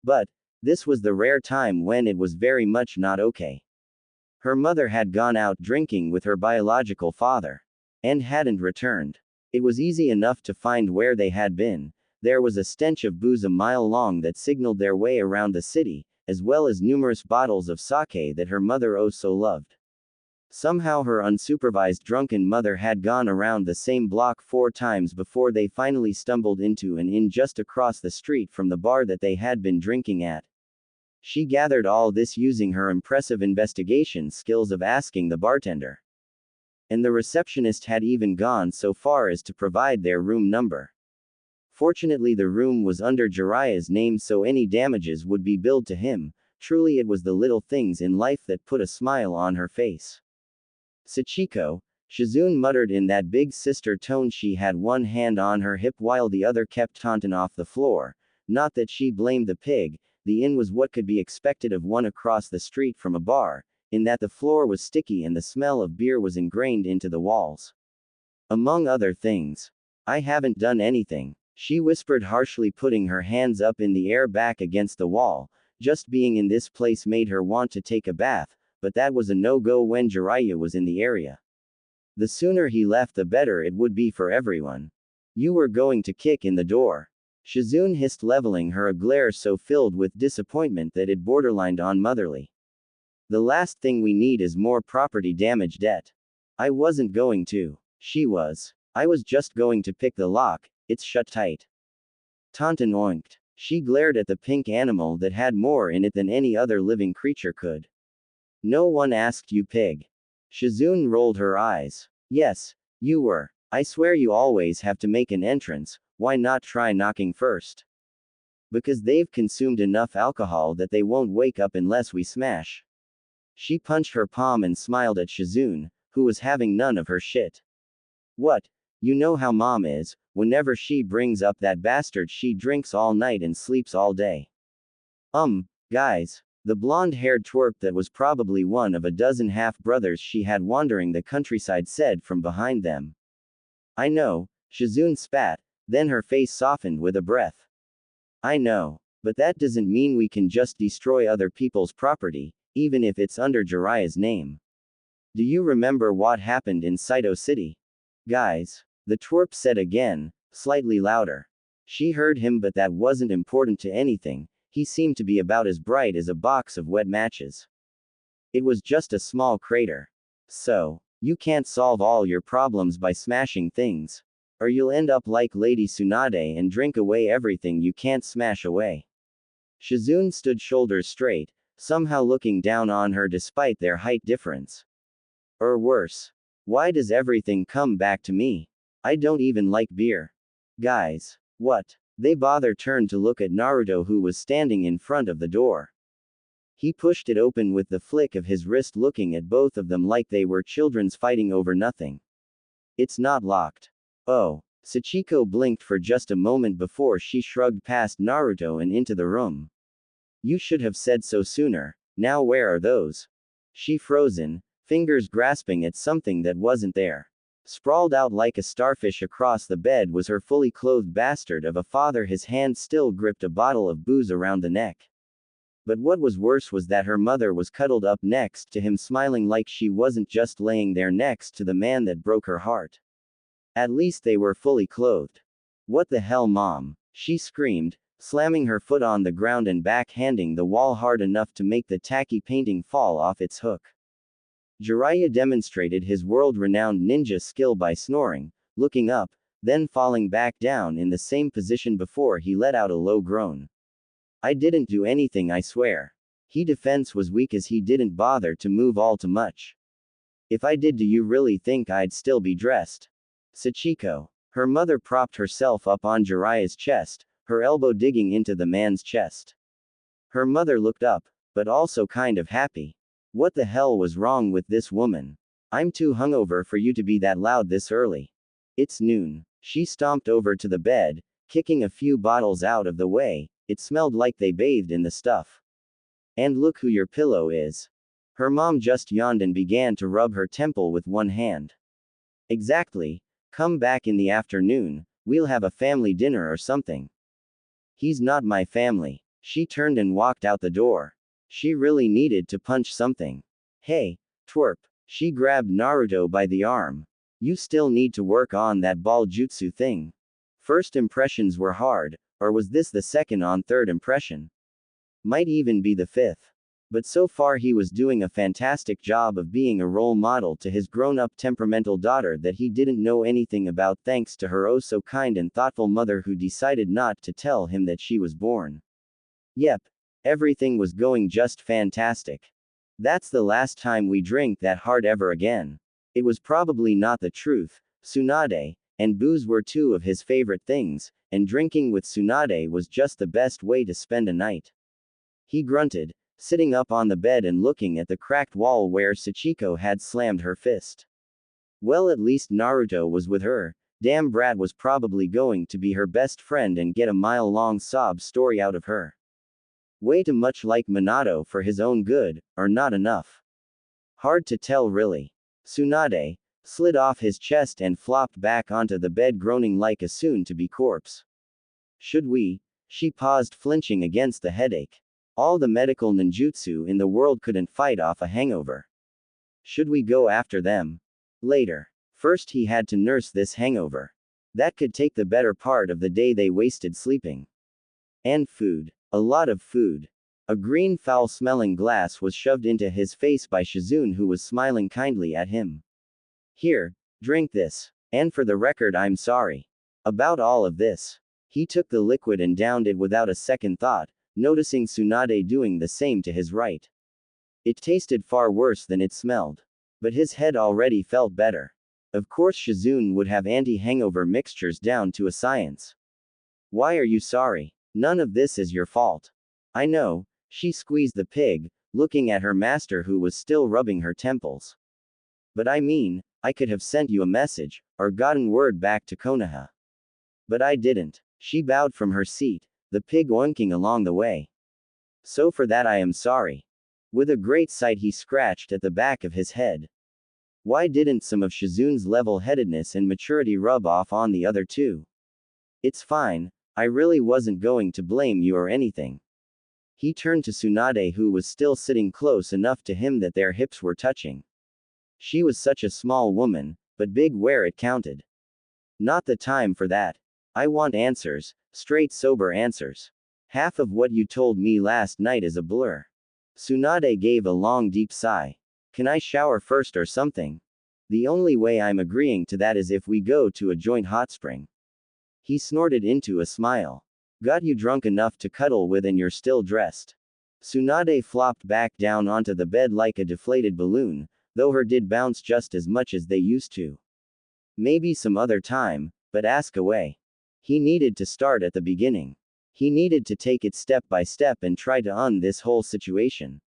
But, this was the rare time when it was very much not okay. Her mother had gone out drinking with her biological father. And hadn't returned. It was easy enough to find where they had been. There was a stench of booze a mile long that signaled their way around the city, as well as numerous bottles of sake that her mother oh so loved. Somehow her unsupervised drunken mother had gone around the same block 4 times before they finally stumbled into an inn just across the street from the bar that they had been drinking at. She gathered all this using her impressive investigation skills of asking the bartender. And the receptionist had even gone so far as to provide their room number. Fortunately the room was under Jiraiya's name so any damages would be billed to him. Truly it was the little things in life that put a smile on her face. Sachiko, Shizune muttered in that big sister tone. She had one hand on her hip while the other kept taunting off the floor. Not that she blamed the pig, the inn was what could be expected of one across the street from a bar, in that the floor was sticky and the smell of beer was ingrained into the walls. Among other things. I haven't done anything, she whispered harshly, putting her hands up in the air back against the wall. Just being in this place made her want to take a bath, but that was a no-go when Jiraiya was in the area. The sooner he left the better it would be for everyone. You were going to kick in the door. Shizune hissed, leveling her a glare so filled with disappointment that it borderlined on motherly. The last thing we need is more property damage debt. I wasn't going to. She was. I was just going to pick the lock, it's shut tight. Taunton oinked. She glared at the pink animal that had more in it than any other living creature could. No one asked you, pig. Shizune rolled her eyes. Yes, you were. I swear you always have to make an entrance, why not try knocking first? Because they've consumed enough alcohol that they won't wake up unless we smash. She punched her palm and smiled at Shizune, who was having none of her shit. What? You know how mom is, whenever she brings up that bastard she drinks all night and sleeps all day. Guys. The blonde-haired twerp that was probably one of a dozen half-brothers she had wandering the countryside said from behind them. I know, Shizune spat, then her face softened with a breath. I know. But that doesn't mean we can just destroy other people's property, even if it's under Jiraiya's name. Do you remember what happened in Saito City? Guys. The twerp said again, slightly louder. She heard him, but that wasn't important to anything. He seemed to be about as bright as a box of wet matches. It was just a small crater. So, you can't solve all your problems by smashing things. Or you'll end up like Lady Tsunade and drink away everything you can't smash away. Shizune stood shoulders straight, somehow looking down on her despite their height difference. Or worse. Why does everything come back to me? I don't even like beer. Guys. What? They bother turned to look at Naruto, who was standing in front of the door. He pushed it open with the flick of his wrist, looking at both of them like they were children's fighting over nothing. It's not locked. Oh. Sachiko blinked for just a moment before she shrugged past Naruto and into the room. You should have said so sooner. Now where are those? She frozen, fingers grasping at something that wasn't there. Sprawled out like a starfish across the bed was her fully clothed bastard of a father. His hand still gripped a bottle of booze around the neck. But what was worse was that her mother was cuddled up next to him, smiling like she wasn't just laying there next to the man that broke her heart. At least they were fully clothed. What the hell, Mom? She screamed, slamming her foot on the ground and backhanding the wall hard enough to make the tacky painting fall off its hook. Jiraiya demonstrated his world-renowned ninja skill by snoring, looking up, then falling back down in the same position before he let out a low groan. I didn't do anything, I swear. He defense was weak as he didn't bother to move all too much. If I did, do you really think I'd still be dressed? Sachiko. Her mother propped herself up on Jiraiya's chest, her elbow digging into the man's chest. Her mother looked up, but also kind of happy. What the hell was wrong with this woman? I'm too hungover for you to be that loud this early. It's noon. She stomped over to the bed, kicking a few bottles out of the way. It smelled like they bathed in the stuff. And look who your pillow is. Her mom just yawned and began to rub her temple with one hand. Exactly. Come back in the afternoon, we'll have a family dinner or something. He's not my family. She turned and walked out the door. She really needed to punch something. Hey, twerp. She grabbed Naruto by the arm. You still need to work on that ball jutsu thing. First impressions were hard, or was this the second on third impression? Might even be the fifth. But so far he was doing a fantastic job of being a role model to his grown-up temperamental daughter that he didn't know anything about thanks to her oh-so-kind and thoughtful mother who decided not to tell him that she was born. Yep. Everything was going just fantastic. That's the last time we drink that hard ever again. It was probably not the truth. Tsunade and booze were two of his favorite things, and drinking with Tsunade was just the best way to spend a night. He grunted, sitting up on the bed and looking at the cracked wall where Sachiko had slammed her fist. Well, at least Naruto was with her. Damn brat was probably going to be her best friend and get a mile-long sob story out of her. Way too much like Minato for his own good, or not enough. Hard to tell really. Tsunade slid off his chest and flopped back onto the bed groaning like a soon-to-be corpse. Should we? She paused, flinching against the headache. All the medical ninjutsu in the world couldn't fight off a hangover. Should we go after them? Later. First he had to nurse this hangover. That could take the better part of the day they wasted sleeping. And food. A lot of food. A green foul-smelling glass was shoved into his face by Shizune, who was smiling kindly at him. Here, drink this. And for the record, I'm sorry about all of this. He took the liquid and downed it without a second thought, noticing Tsunade doing the same to his right. It tasted far worse than it smelled. But his head already felt better. Of course Shizune would have anti-hangover mixtures down to a science. Why are you sorry? None of this is your fault. I know. She squeezed the pig, looking at her master who was still rubbing her temples. But I mean, I could have sent you a message, or gotten word back to Konoha. But I didn't. She bowed from her seat, the pig oinking along the way. So for that I am sorry. With a great sigh he scratched at the back of his head. Why didn't some of Shizune's level-headedness and maturity rub off on the other two? It's fine. I really wasn't going to blame you or anything. He turned to Tsunade, who was still sitting close enough to him that their hips were touching. She was such a small woman, but big where it counted. Not the time for that. I want answers, straight sober answers. Half of what you told me last night is a blur. Tsunade gave a long deep sigh. Can I shower first or something? The only way I'm agreeing to that is if we go to a joint hot spring. He snorted into a smile. Got you drunk enough to cuddle with and you're still dressed. Tsunade flopped back down onto the bed like a deflated balloon, though her did bounce just as much as they used to. Maybe some other time, but ask away. He needed to start at the beginning. He needed to take it step by step and try to end this whole situation.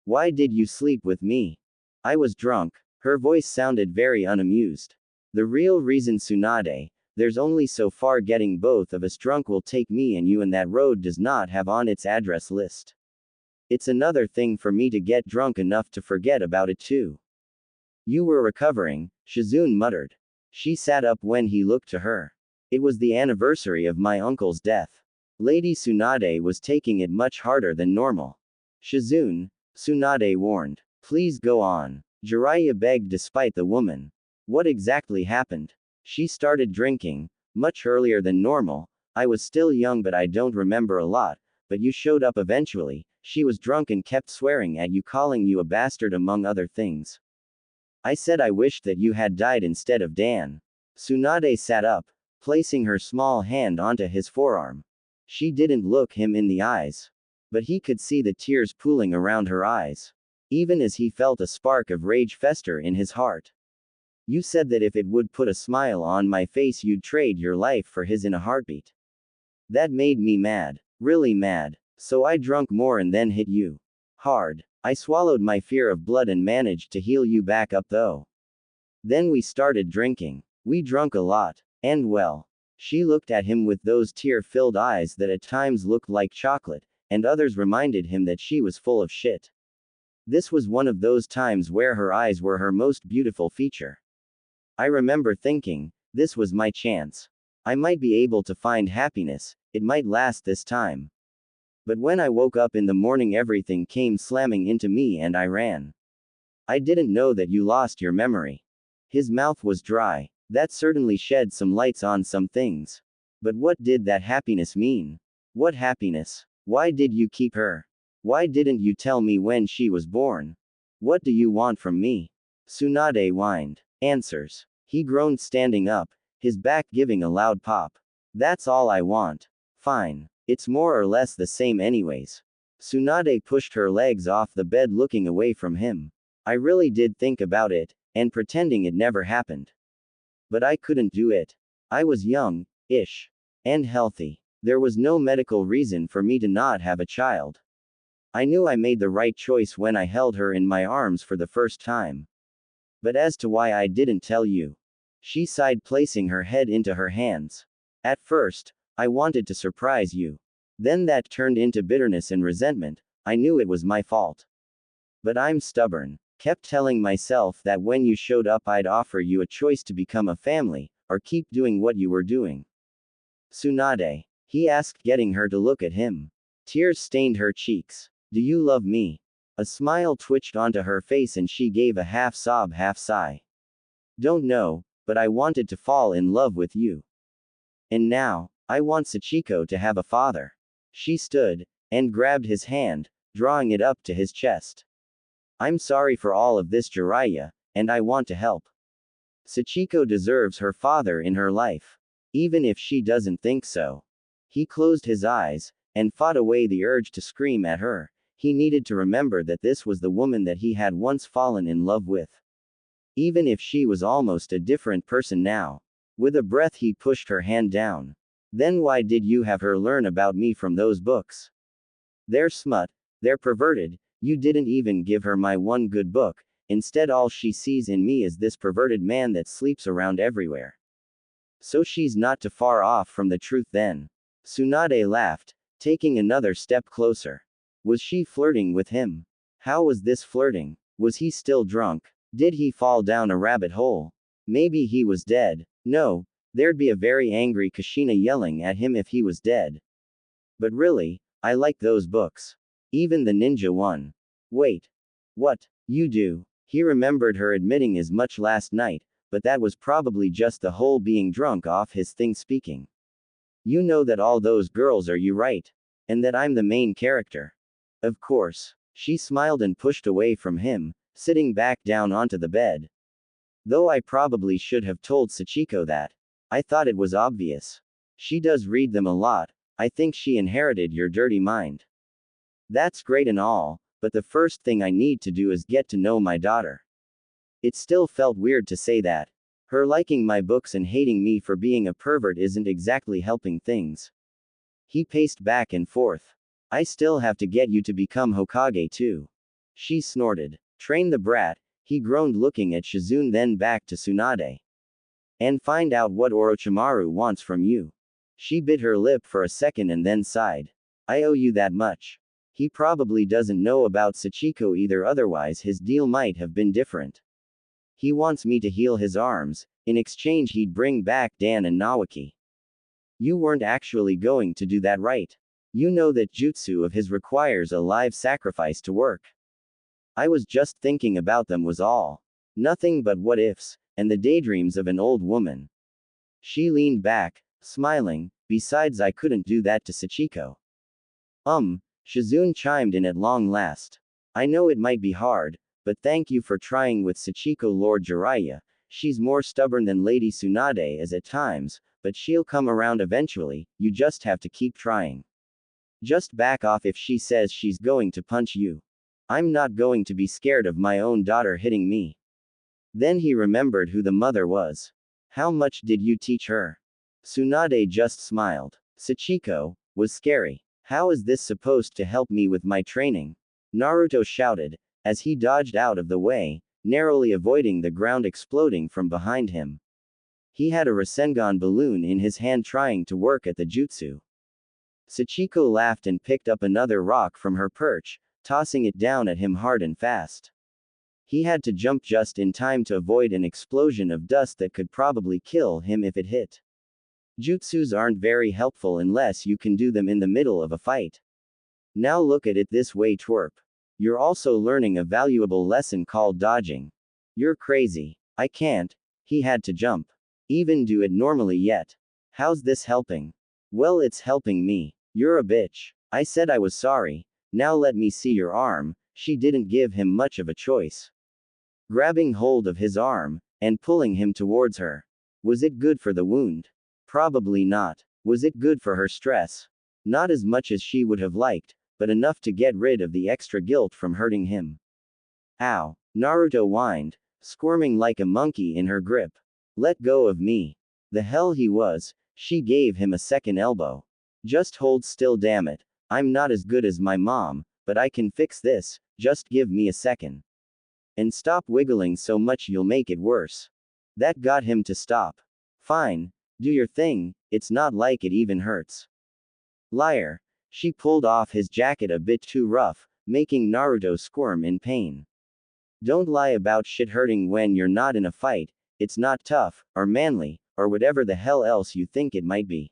Why did you sleep with me? I was drunk. Her voice sounded very unamused. The real reason, Tsunade, there's only so far getting both of us drunk will take me and you, and that road does not have on its address list. It's another thing for me to get drunk enough to forget about it too. You were recovering, Shizune muttered. She sat up when he looked to her. It was the anniversary of my uncle's death. Lady Tsunade was taking it much harder than normal. Shizune, Tsunade warned. Please go on. Jiraiya begged despite the woman. What exactly happened? She started drinking, much earlier than normal. I was still young but I don't remember a lot, but you showed up eventually. She was drunk and kept swearing at you, calling you a bastard among other things. I said I wished that you had died instead of Dan. Tsunade sat up, placing her small hand onto his forearm. She didn't look him in the eyes. But he could see the tears pooling around her eyes. Even as he felt a spark of rage fester in his heart. You said that if it would put a smile on my face, you'd trade your life for his in a heartbeat. That made me mad. Really mad. So I drunk more and then hit you. Hard. I swallowed my fear of blood and managed to heal you back up though. Then we started drinking. We drunk a lot. And well. She looked at him with those tear-filled eyes that at times looked like chocolate, and others reminded him that she was full of shit. This was one of those times where her eyes were her most beautiful feature. I remember thinking, this was my chance. I might be able to find happiness, it might last this time. But when I woke up in the morning, everything came slamming into me and I ran. I didn't know that you lost your memory. His mouth was dry. That certainly shed some lights on some things. But what did that happiness mean? What happiness? Why did you keep her? Why didn't you tell me when she was born? What do you want from me? Tsunade whined. Answers. He groaned, standing up, his back giving a loud pop. That's all I want. Fine. It's more or less the same anyways. Tsunade pushed her legs off the bed, looking away from him. I really did think about it, and pretending it never happened. But I couldn't do it. I was young-ish. And healthy. There was no medical reason for me to not have a child. I knew I made the right choice when I held her in my arms for the first time. But as to why I didn't tell you. She sighed, placing her head into her hands. At first, I wanted to surprise you. Then that turned into bitterness and resentment. I knew it was my fault. But I'm stubborn. Kept telling myself that when you showed up, I'd offer you a choice to become a family, or keep doing what you were doing. Tsunade. He asked, getting her to look at him. Tears stained her cheeks. Do you love me? A smile twitched onto her face and she gave a half sob, half sigh. Don't know, but I wanted to fall in love with you. And now, I want Sachiko to have a father. She stood, and grabbed his hand, drawing it up to his chest. I'm sorry for all of this, Jiraiya, and I want to help. Sachiko deserves her father in her life. Even if she doesn't think so. He closed his eyes, and fought away the urge to scream at her. He needed to remember that this was the woman that he had once fallen in love with. Even if she was almost a different person now. With a breath he pushed her hand down. Then why did you have her learn about me from those books? They're smut, they're perverted. You didn't even give her my one good book. Instead, all she sees in me is this perverted man that sleeps around everywhere. So she's not too far off from the truth then. Tsunade laughed, taking another step closer. Was she flirting with him? How was this flirting? Was he still drunk? Did he fall down a rabbit hole? Maybe he was dead. No, there'd be a very angry Kushina yelling at him if he was dead. But really, I like those books. Even the ninja one. Wait. What? You do? He remembered her admitting as much last night, but that was probably just the whole being drunk off his thing speaking. You know that all those girls are you, right? And that I'm the main character. Of course. She smiled and pushed away from him, sitting back down onto the bed. Though I probably should have told Sachiko that. I thought it was obvious. She does read them a lot. I think she inherited your dirty mind. That's great and all, but the first thing I need to do is get to know my daughter. It still felt weird to say that. Her liking my books and hating me for being a pervert isn't exactly helping things. He paced back and forth. I still have to get you to become Hokage too. She snorted. Train the brat, he groaned, looking at Shizune, then back to Tsunade. And find out what Orochimaru wants from you. She bit her lip for a second and then sighed. I owe you that much. He probably doesn't know about Sachiko either, otherwise his deal might have been different. He wants me to heal his arms. In exchange he'd bring back Dan and Nawaki. You weren't actually going to do that, right? You know that jutsu of his requires a live sacrifice to work. I was just thinking about them was all. Nothing but what ifs, and the daydreams of an old woman. She leaned back, smiling. Besides, I couldn't do that to Sachiko. Shizune chimed in at long last. I know it might be hard, but thank you for trying with Sachiko, Lord Jiraiya. She's more stubborn than Lady Tsunade is at times, but she'll come around eventually. You just have to keep trying. Just back off if she says she's going to punch you. I'm not going to be scared of my own daughter hitting me. Then he remembered who the mother was. How much did you teach her? Tsunade just smiled. Sachiko was scary. How is this supposed to help me with my training? Naruto shouted, as he dodged out of the way, narrowly avoiding the ground exploding from behind him. He had a Rasengan balloon in his hand trying to work at the jutsu. Sachiko laughed and picked up another rock from her perch, tossing it down at him hard and fast. He had to jump just in time to avoid an explosion of dust that could probably kill him if it hit. Jutsus aren't very helpful unless you can do them in the middle of a fight. Now look at it this way, twerp. You're also learning a valuable lesson called dodging. You're crazy. I can't. He had to jump. Even do it normally yet. How's this helping? Well, it's helping me. You're a bitch. I said I was sorry. Now let me see your arm. She didn't give him much of a choice. Grabbing hold of his arm, and pulling him towards her. Was it good for the wound? Probably not. Was it good for her stress? Not as much as she would have liked, but enough to get rid of the extra guilt from hurting him. Ow. Naruto whined, squirming like a monkey in her grip. Let go of me. The hell he was. She gave him a second elbow. Just hold still, damn it. I'm not as good as my mom, but I can fix this, just give me a second. And stop wiggling so much, you'll make it worse. That got him to stop. Fine. Do your thing, it's not like it even hurts. Liar. She pulled off his jacket a bit too rough, making Naruto squirm in pain. Don't lie about shit hurting when you're not in a fight. It's not tough, or manly, or whatever the hell else you think it might be.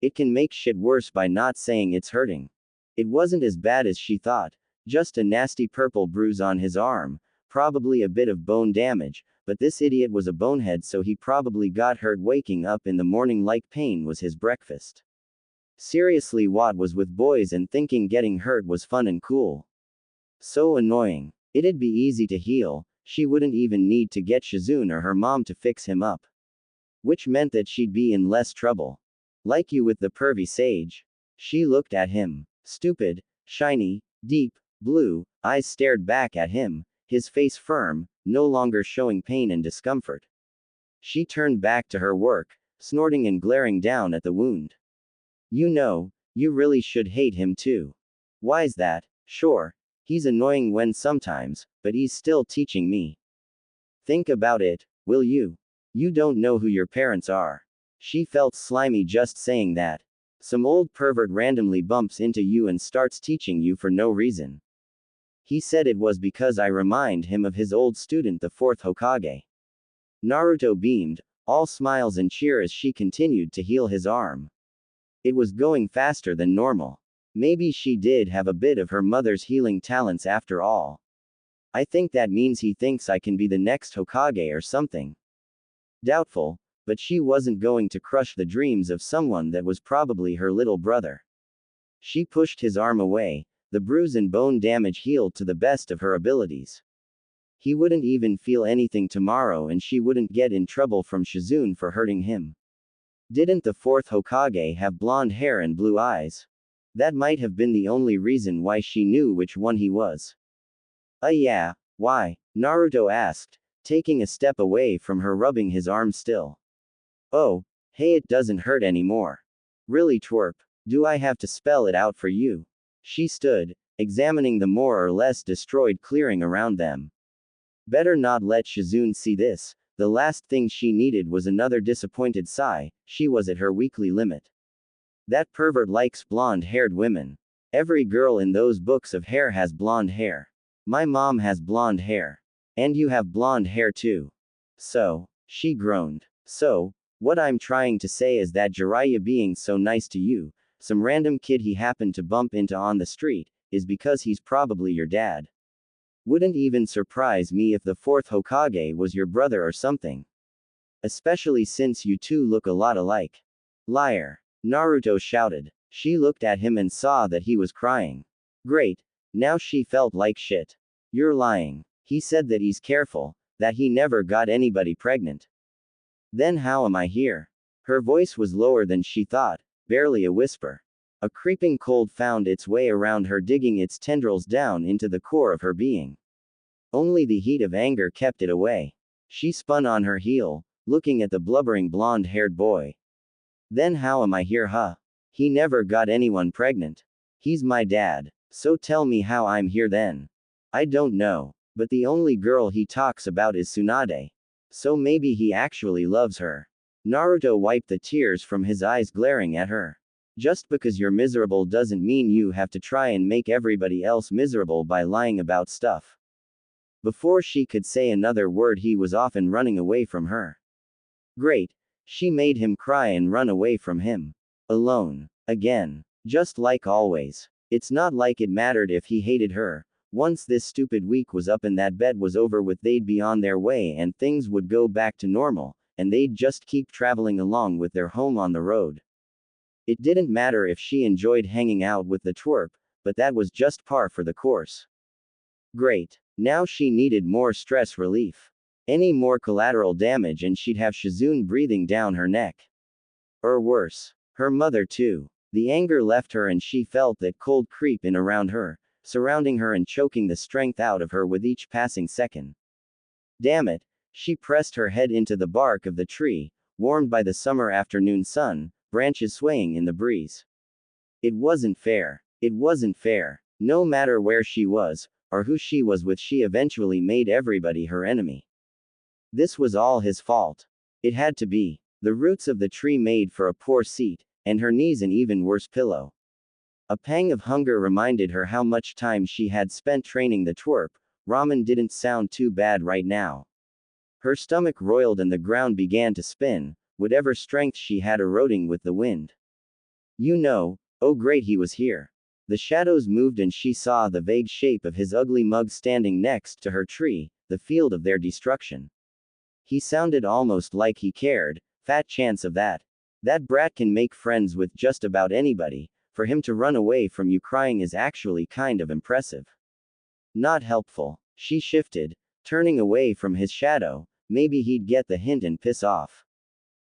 It can make shit worse by not saying it's hurting. It wasn't as bad as she thought, just a nasty purple bruise on his arm, probably a bit of bone damage, but this idiot was a bonehead, so he probably got hurt waking up in the morning like pain was his breakfast. Seriously, what was with boys and thinking getting hurt was fun and cool? So annoying. It'd be easy to heal, she wouldn't even need to get Shizune or her mom to fix him up. Which meant that she'd be in less trouble. Like you with the pervy sage. She looked at him. Stupid, shiny, deep, blue eyes stared back at him, his face firm, no longer showing pain and discomfort. She turned back to her work, snorting and glaring down at the wound. You know, you really should hate him too. Why's that? Sure. He's annoying when sometimes, but he's still teaching me. Think about it, will you? You don't know who your parents are. She felt slimy just saying that. Some old pervert randomly bumps into you and starts teaching you for no reason. He said it was because I remind him of his old student, the fourth Hokage. Naruto beamed, all smiles and cheer as she continued to heal his arm. It was going faster than normal. Maybe she did have a bit of her mother's healing talents after all. I think that means he thinks I can be the next Hokage or something. Doubtful, but she wasn't going to crush the dreams of someone that was probably her little brother. She pushed his arm away, the bruise and bone damage healed to the best of her abilities. He wouldn't even feel anything tomorrow and she wouldn't get in trouble from Shizune for hurting him. Didn't the fourth Hokage have blonde hair and blue eyes? That might have been the only reason why she knew which one he was. Yeah, why? Naruto asked, taking a step away from her, rubbing his arm still. Oh, hey, it doesn't hurt anymore. Really, twerp? Do I have to spell it out for you? She stood, examining the more or less destroyed clearing around them. Better not let Shizune see this. The last thing she needed was another disappointed sigh. She was at her weekly limit. That pervert likes blonde-haired women. Every girl in those books of hair has blonde hair. My mom has blonde hair. And you have blonde hair too. So, she groaned. So, what I'm trying to say is that Jiraiya being so nice to you, some random kid he happened to bump into on the street, is because he's probably your dad. Wouldn't even surprise me if the fourth Hokage was your brother or something. Especially since you two look a lot alike. Liar. Naruto shouted. She looked at him and saw that he was crying. Great. Now she felt like shit. You're lying. He said that he's careful, that he never got anybody pregnant. Then how am I here? Her voice was lower than she thought, barely a whisper. A creeping cold found its way around her, digging its tendrils down into the core of her being. Only the heat of anger kept it away. She spun on her heel, looking at the blubbering blonde-haired boy. Then how am I here, huh? He never got anyone pregnant. He's my dad. So tell me how I'm here then. I don't know. But the only girl he talks about is Tsunade. So maybe he actually loves her. Naruto wiped the tears from his eyes, glaring at her. Just because you're miserable doesn't mean you have to try and make everybody else miserable by lying about stuff. Before she could say another word, he was off and running away from her. Great. She made him cry and run away from him. Alone. Again. Just like always. It's not like it mattered if he hated her. Once this stupid week was up and that bet was over with, they'd be on their way and things would go back to normal, and they'd just keep traveling along with their home on the road. It didn't matter if she enjoyed hanging out with the twerp, but that was just par for the course. Great. Now she needed more stress relief. Any more collateral damage and she'd have Shizune breathing down her neck. Or worse. Her mother too. The anger left her and she felt that cold creep in around her, surrounding her and choking the strength out of her with each passing second. Damn it. She pressed her head into the bark of the tree, warmed by the summer afternoon sun, branches swaying in the breeze. It wasn't fair. It wasn't fair. No matter where she was, or who she was with, she eventually made everybody her enemy. This was all his fault. It had to be. The roots of the tree made for a poor seat, and her knees an even worse pillow. A pang of hunger reminded her how much time she had spent training the twerp. Ramen didn't sound too bad right now. Her stomach roiled and the ground began to spin, whatever strength she had eroding with the wind. You know, oh great, he was here. The shadows moved and she saw the vague shape of his ugly mug standing next to her tree, the field of their destruction. He sounded almost like he cared. Fat chance of that. That brat can make friends with just about anybody. For him to run away from you crying is actually kind of impressive. Not helpful. She shifted, turning away from his shadow. Maybe he'd get the hint and piss off.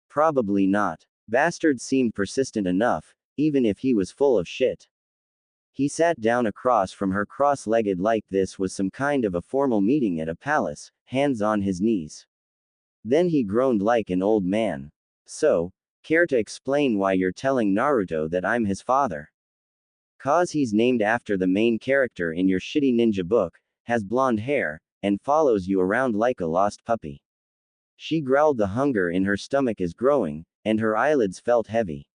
Probably not. Bastard seemed persistent enough, even if he was full of shit. He sat down across from her, cross-legged like this was some kind of a formal meeting at a palace, hands on his knees. Then he groaned like an old man. So, care to explain why you're telling Naruto that I'm his father? 'Cause he's named after the main character in your shitty ninja book, has blonde hair, and follows you around like a lost puppy. She growled. The hunger in her stomach is growing, and her eyelids felt heavy.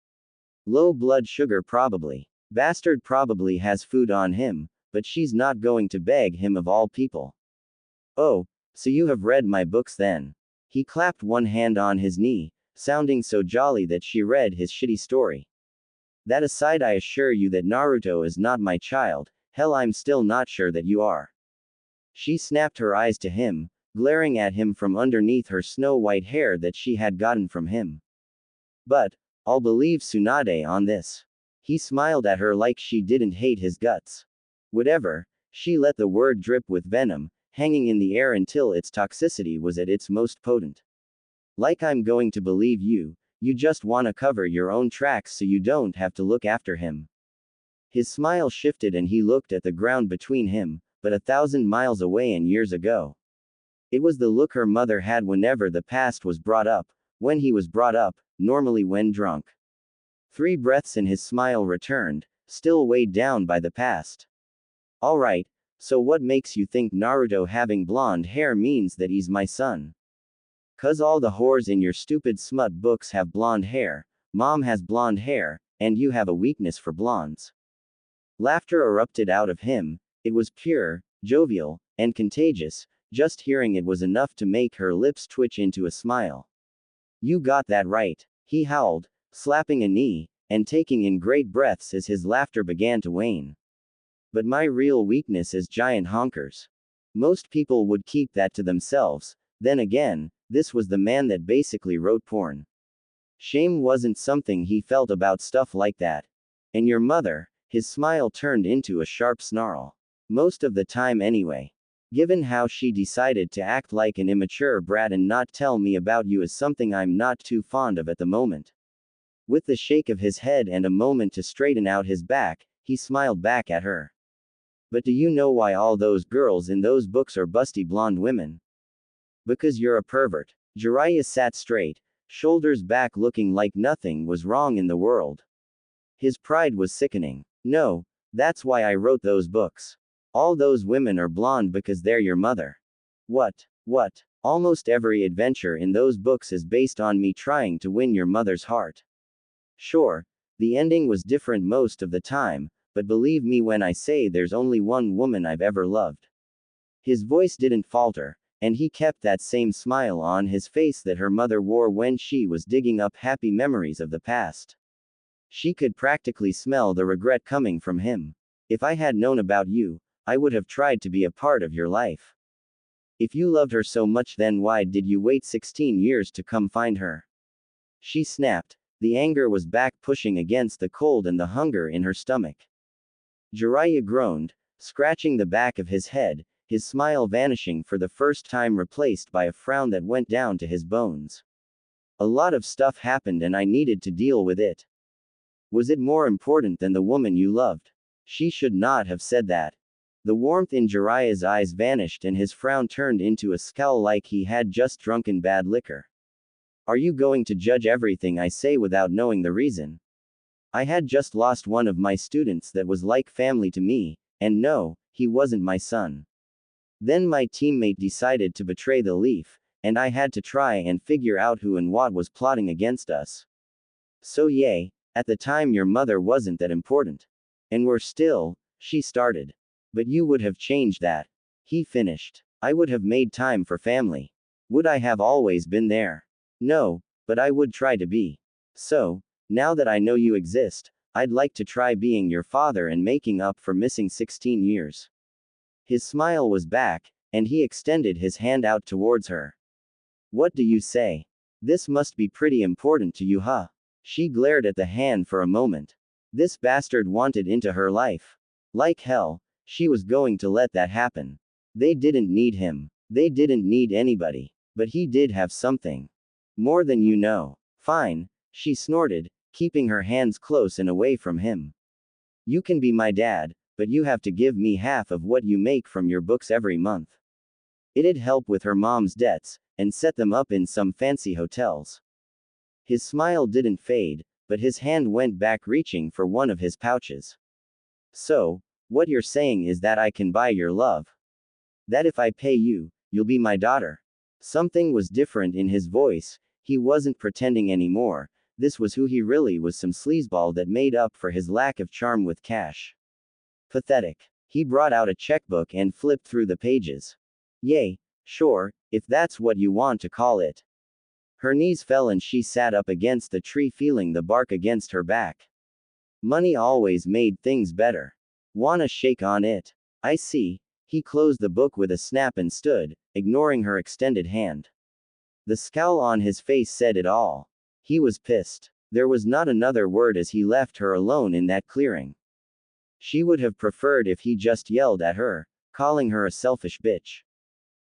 Low blood sugar probably. Bastard probably has food on him, but she's not going to beg him of all people. Oh, so you have read my books then? He clapped one hand on his knee, sounding so jolly that she read his shitty story. That aside, I assure you that Naruto is not my child. Hell, I'm still not sure that you are. She snapped her eyes to him, glaring at him from underneath her snow-white hair that she had gotten from him. But, I'll believe Tsunade on this. He smiled at her like she didn't hate his guts. Whatever. She let the word drip with venom, hanging in the air until its toxicity was at its most potent. Like I'm going to believe you, you just wanna cover your own tracks so you don't have to look after him. His smile shifted and he looked at the ground between him, but 1,000 miles away and years ago. It was the look her mother had whenever the past was brought up, when he was brought up, normally when drunk. 3 breaths and his smile returned, still weighed down by the past. Alright, so what makes you think Naruto having blonde hair means that he's my son? 'Cause all the whores in your stupid smut books have blonde hair, mom has blonde hair, and you have a weakness for blondes. Laughter erupted out of him. It was pure, jovial, and contagious. Just hearing it was enough to make her lips twitch into a smile. You got that right, he howled, slapping a knee, and taking in great breaths as his laughter began to wane. But my real weakness is giant honkers. Most people would keep that to themselves. Then again, this was the man that basically wrote porn. Shame wasn't something he felt about stuff like that. And your mother, his smile turned into a sharp snarl. Most of the time anyway. Given how she decided to act like an immature brat and not tell me about you is something I'm not too fond of at the moment. With the shake of his head and a moment to straighten out his back, he smiled back at her. But do you know why all those girls in those books are busty blonde women? Because you're a pervert. Jiraiya sat straight, shoulders back, looking like nothing was wrong in the world. His pride was sickening. No, that's why I wrote those books. All those women are blonde because they're your mother. What? What? Almost every adventure in those books is based on me trying to win your mother's heart. Sure, the ending was different most of the time, but believe me when I say there's only one woman I've ever loved. His voice didn't falter, and he kept that same smile on his face that her mother wore when she was digging up happy memories of the past. She could practically smell the regret coming from him. If I had known about you, I would have tried to be a part of your life. If you loved her so much, then why did you wait 16 years to come find her? She snapped. The anger was back, pushing against the cold and the hunger in her stomach. Jiraiya groaned, scratching the back of his head, his smile vanishing for the first time, replaced by a frown that went down to his bones. A lot of stuff happened and I needed to deal with it. Was it more important than the woman you loved? She should not have said that. The warmth in Jiraiya's eyes vanished and his frown turned into a scowl like he had just drunken bad liquor. Are you going to judge everything I say without knowing the reason? I had just lost one of my students that was like family to me, and no, he wasn't my son. Then my teammate decided to betray the Leaf, and I had to try and figure out who and what was plotting against us. So yay, at the time your mother wasn't that important. And we're still, she started. But you would have changed that. He finished. I would have made time for family. Would I have always been there? No, but I would try to be. So, now that I know you exist, I'd like to try being your father and making up for missing 16 years. His smile was back, and he extended his hand out towards her. What do you say? This must be pretty important to you, huh? She glared at the hand for a moment. This bastard wanted into her life. Like hell, she was going to let that happen. They didn't need him. They didn't need anybody. But he did have something. More than you know. Fine, she snorted, keeping her hands close and away from him. You can be my dad, but you have to give me half of what you make from your books every month. It'd help with her mom's debts, and set them up in some fancy hotels. His smile didn't fade, but his hand went back, reaching for one of his pouches. So, what you're saying is that I can buy your love? That if I pay you, you'll be my daughter? Something was different in his voice. He wasn't pretending anymore. This was who he really was, some sleazeball that made up for his lack of charm with cash. Pathetic. He brought out a checkbook and flipped through the pages. Yay, sure, if that's what you want to call it. Her knees fell and she sat up against the tree, feeling the bark against her back. Money always made things better. Wanna shake on it? I see. He closed the book with a snap and stood, ignoring her extended hand. The scowl on his face said it all. He was pissed. There was not another word as he left her alone in that clearing. She would have preferred if he just yelled at her, calling her a selfish bitch.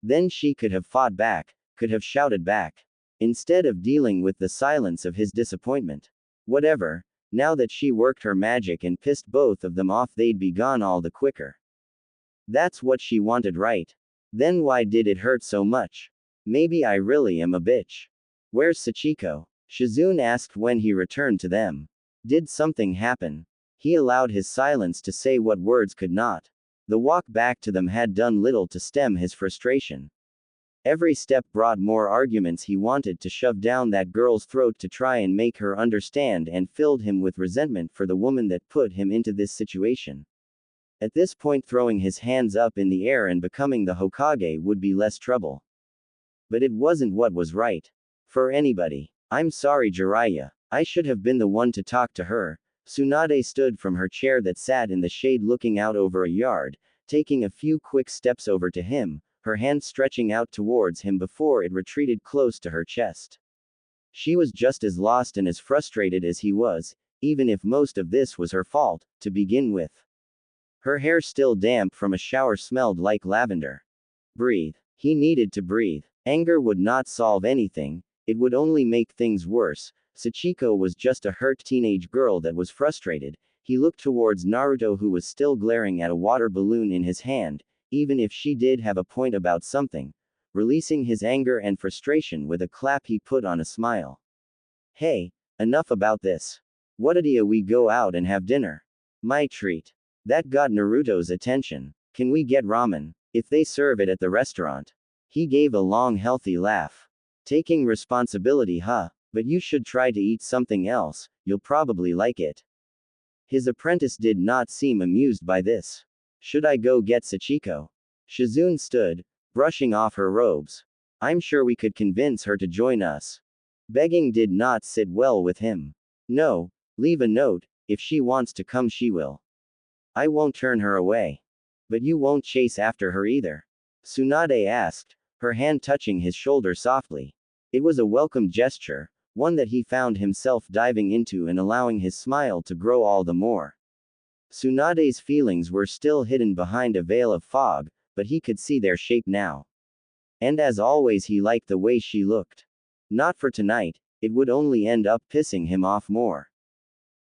Then she could have fought back, could have shouted back. Instead of dealing with the silence of his disappointment. Whatever, now that she worked her magic and pissed both of them off, they'd be gone all the quicker. That's what she wanted, right? Then why did it hurt so much? Maybe I really am a bitch. Where's Sachiko? Shizune asked when he returned to them. Did something happen? He allowed his silence to say what words could not. The walk back to them had done little to stem his frustration. Every step brought more arguments he wanted to shove down that girl's throat to try and make her understand, and filled him with resentment for the woman that put him into this situation. At this point, throwing his hands up in the air and becoming the Hokage would be less trouble. But it wasn't what was right. For anybody. I'm sorry, Jiraiya. I should have been the one to talk to her. Tsunade stood from her chair that sat in the shade, looking out over a yard, taking a few quick steps over to him, her hand stretching out towards him before it retreated close to her chest. She was just as lost and as frustrated as he was, even if most of this was her fault, to begin with. Her hair still damp from a shower smelled like lavender. Breathe. He needed to breathe. Anger would not solve anything, it would only make things worse. Sachiko was just a hurt teenage girl that was frustrated. He looked towards Naruto, who was still glaring at a water balloon in his hand. Even if she did have a point about something, releasing his anger and frustration with a clap he put on a smile. Hey, enough about this. What idea we go out and have dinner? My treat. That got Naruto's attention. Can we get ramen? If they serve it at the restaurant. He gave a long healthy laugh. Taking responsibility, huh? But you should try to eat something else, you'll probably like it. His apprentice did not seem amused by this. Should I go get Sachiko? Shizune stood, brushing off her robes. I'm sure we could convince her to join us. Begging did not sit well with him. No, leave a note, if she wants to come she will. I won't turn her away. But you won't chase after her either? Tsunade asked, her hand touching his shoulder softly. It was a welcome gesture, one that he found himself diving into and allowing his smile to grow all the more. Tsunade's feelings were still hidden behind a veil of fog, but he could see their shape now. And as always he liked the way she looked. Not for tonight, it would only end up pissing him off more.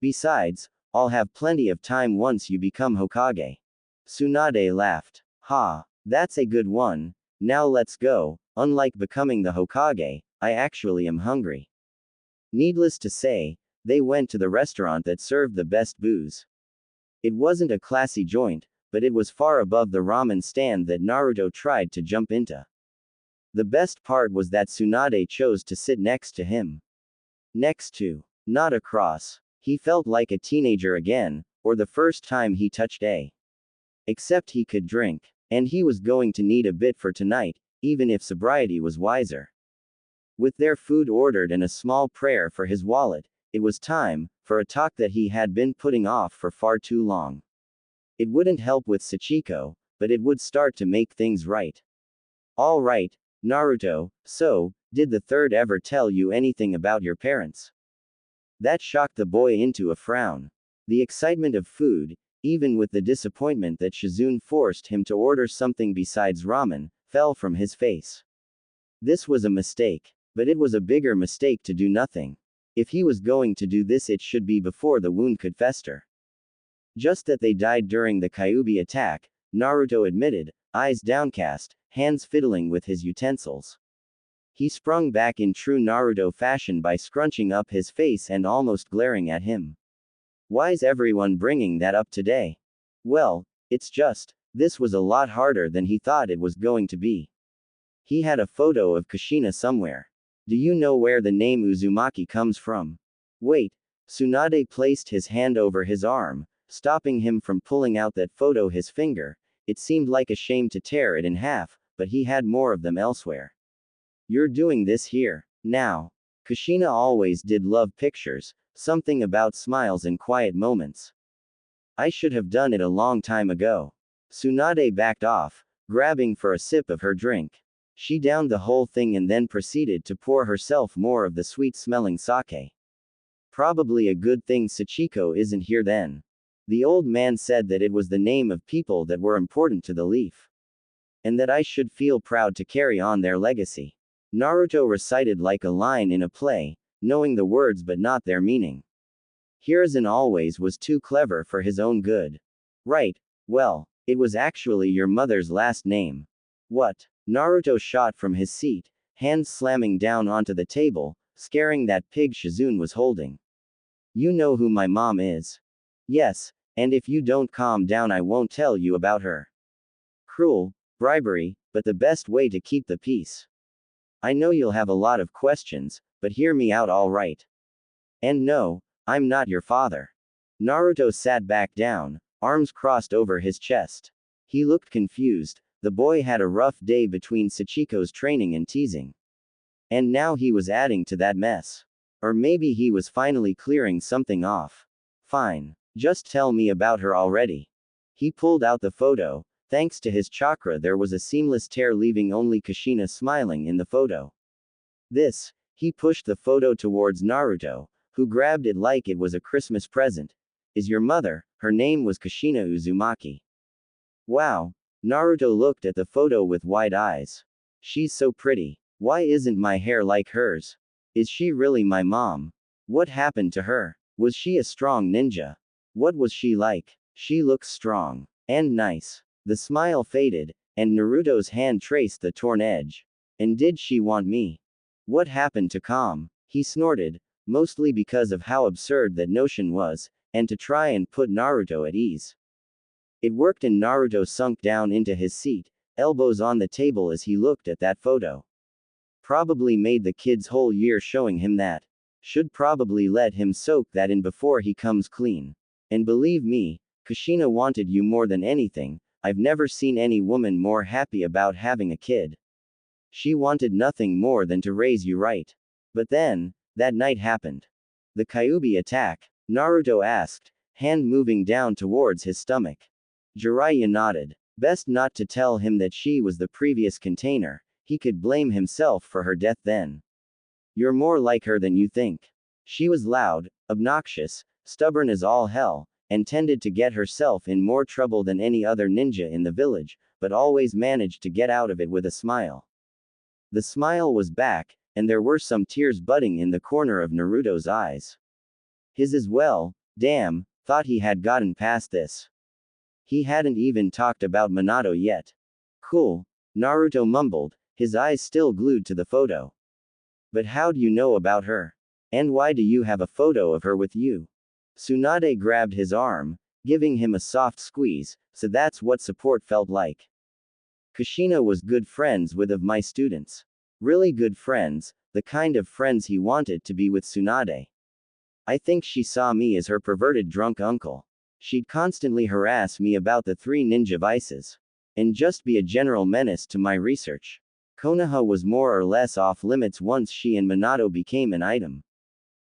Besides, I'll have plenty of time once you become Hokage. Tsunade laughed. Ha, that's a good one, now let's go. Unlike becoming the Hokage, I actually am hungry. Needless to say, they went to the restaurant that served the best booze. It wasn't a classy joint, but it was far above the ramen stand that Naruto tried to jump into. The best part was that Tsunade chose to sit next to him. Next to, not across. He felt like a teenager again, or the first time he touched a. Except he could drink. And he was going to need a bit for tonight, even if sobriety was wiser. With their food ordered and a small prayer for his wallet, it was time for a talk that he had been putting off for far too long. It wouldn't help with Sachiko, but it would start to make things right. All right, Naruto, so, did the third ever tell you anything about your parents? That shocked the boy into a frown. The excitement of food, even with the disappointment that Shizune forced him to order something besides ramen, fell from his face. This was a mistake. But it was a bigger mistake to do nothing. If he was going to do this, it should be before the wound could fester. Just that they died during the Kyuubi attack, Naruto admitted, eyes downcast, hands fiddling with his utensils. He sprung back in true Naruto fashion by scrunching up his face and almost glaring at him. Why's everyone bringing that up today? Well, it's just, this was a lot harder than he thought it was going to be. He had a photo of Kushina somewhere. Do you know where the name Uzumaki comes from? Wait. Tsunade placed his hand over his arm, stopping him from pulling out that photo his finger. It seemed like a shame to tear it in half, but he had more of them elsewhere. You're doing this here, now. Kushina always did love pictures, something about smiles and quiet moments. I should have done it a long time ago. Tsunade backed off, grabbing for a sip of her drink. She downed the whole thing and then proceeded to pour herself more of the sweet-smelling sake. Probably a good thing Sachiko isn't here then. The old man said that it was the name of people that were important to the leaf. And that I should feel proud to carry on their legacy. Naruto recited like a line in a play, knowing the words but not their meaning. Hiruzen always was too clever for his own good. Right, well, it was actually your mother's last name. What? Naruto shot from his seat, hands slamming down onto the table, scaring that pig Shizune was holding. You know who my mom is. Yes, and if you don't calm down I won't tell you about her. Cruel, bribery, but the best way to keep the peace. I know you'll have a lot of questions, but hear me out all right. And no, I'm not your father. Naruto sat back down, arms crossed over his chest. He looked confused. The boy had a rough day between Sachiko's training and teasing. And now he was adding to that mess. Or maybe he was finally clearing something off. Fine. Just tell me about her already. He pulled out the photo. Thanks to his chakra there was a seamless tear leaving only Kushina smiling in the photo. This, he pushed the photo towards Naruto, who grabbed it like it was a Christmas present. Is your mother? Her name was Kushina Uzumaki. Wow. Naruto looked at the photo with wide eyes. She's so pretty. Why isn't my hair like hers? Is she really my mom? What happened to her? Was she a strong ninja? What was she like? She looks strong. And nice. The smile faded, and Naruto's hand traced the torn edge. And did she want me? What happened to calm? He snorted, mostly because of how absurd that notion was, and to try and put Naruto at ease. It worked and Naruto sunk down into his seat, elbows on the table as he looked at that photo. Probably made the kid's whole year showing him that. Should probably let him soak that in before he comes clean. And believe me, Kushina wanted you more than anything. I've never seen any woman more happy about having a kid. She wanted nothing more than to raise you right. But then, that night happened. The Kyuubi attack? Naruto asked, hand moving down towards his stomach. Jiraiya nodded. Best not to tell him that she was the previous container. He could blame himself for her death then. You're more like her than you think. She was loud, obnoxious, stubborn as all hell, and tended to get herself in more trouble than any other ninja in the village, but always managed to get out of it with a smile. The smile was back, and there were some tears budding in the corner of Naruto's eyes. His as well. Damn, thought he had gotten past this. He hadn't even talked about Minato yet. Cool, Naruto mumbled, his eyes still glued to the photo. But how do you know about her? And why do you have a photo of her with you? Tsunade grabbed his arm, giving him a soft squeeze, so that's what support felt like. Kushina was good friends with of my students. Really good friends, the kind of friends he wanted to be with Tsunade. I think she saw me as her perverted drunk uncle. She'd constantly harass me about the 3 ninja vices. And just be a general menace to my research. Konoha was more or less off limits once she and Minato became an item.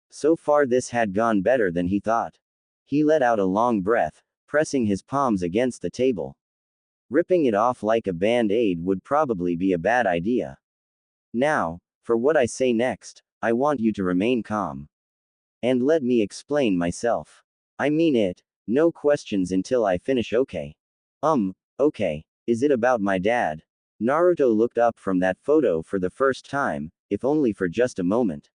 So far this had gone better than he thought. He let out a long breath, pressing his palms against the table. Ripping it off like a band-aid would probably be a bad idea. Now, for what I say next, I want you to remain calm. And let me explain myself. I mean it, no questions until I finish, okay? Okay. Is it about my dad? Naruto looked up from that photo for the first time, if only for just a moment.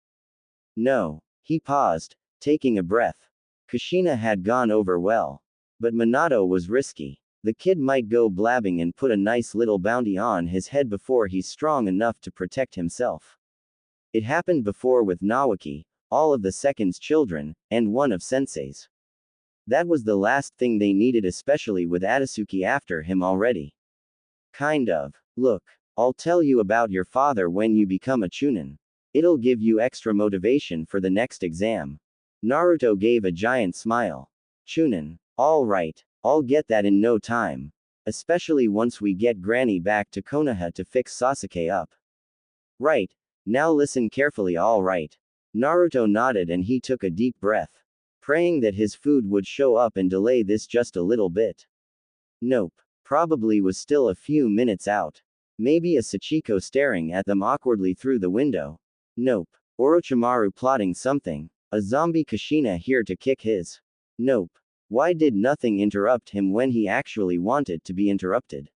No. He paused, taking a breath. Kushina had gone over well. But Minato was risky. The kid might go blabbing and put a nice little bounty on his head before he's strong enough to protect himself. It happened before with Nawaki, all of the second's children, and one of Sensei's. That was the last thing they needed, especially with Atsuki after him already. Kind of. Look, I'll tell you about your father when you become a Chunin. It'll give you extra motivation for the next exam. Naruto gave a giant smile. Chunin. All right, I'll get that in no time. Especially once we get Granny back to Konoha to fix Sasuke up. Right. Now listen carefully, all right. Naruto nodded and he took a deep breath. Praying that his food would show up and delay this just a little bit. Nope. Probably was still a few minutes out. Maybe a Sachiko staring at them awkwardly through the window. Nope. Orochimaru plotting something. A zombie Kushina here to kick his. Nope. Why did nothing interrupt him when he actually wanted to be interrupted?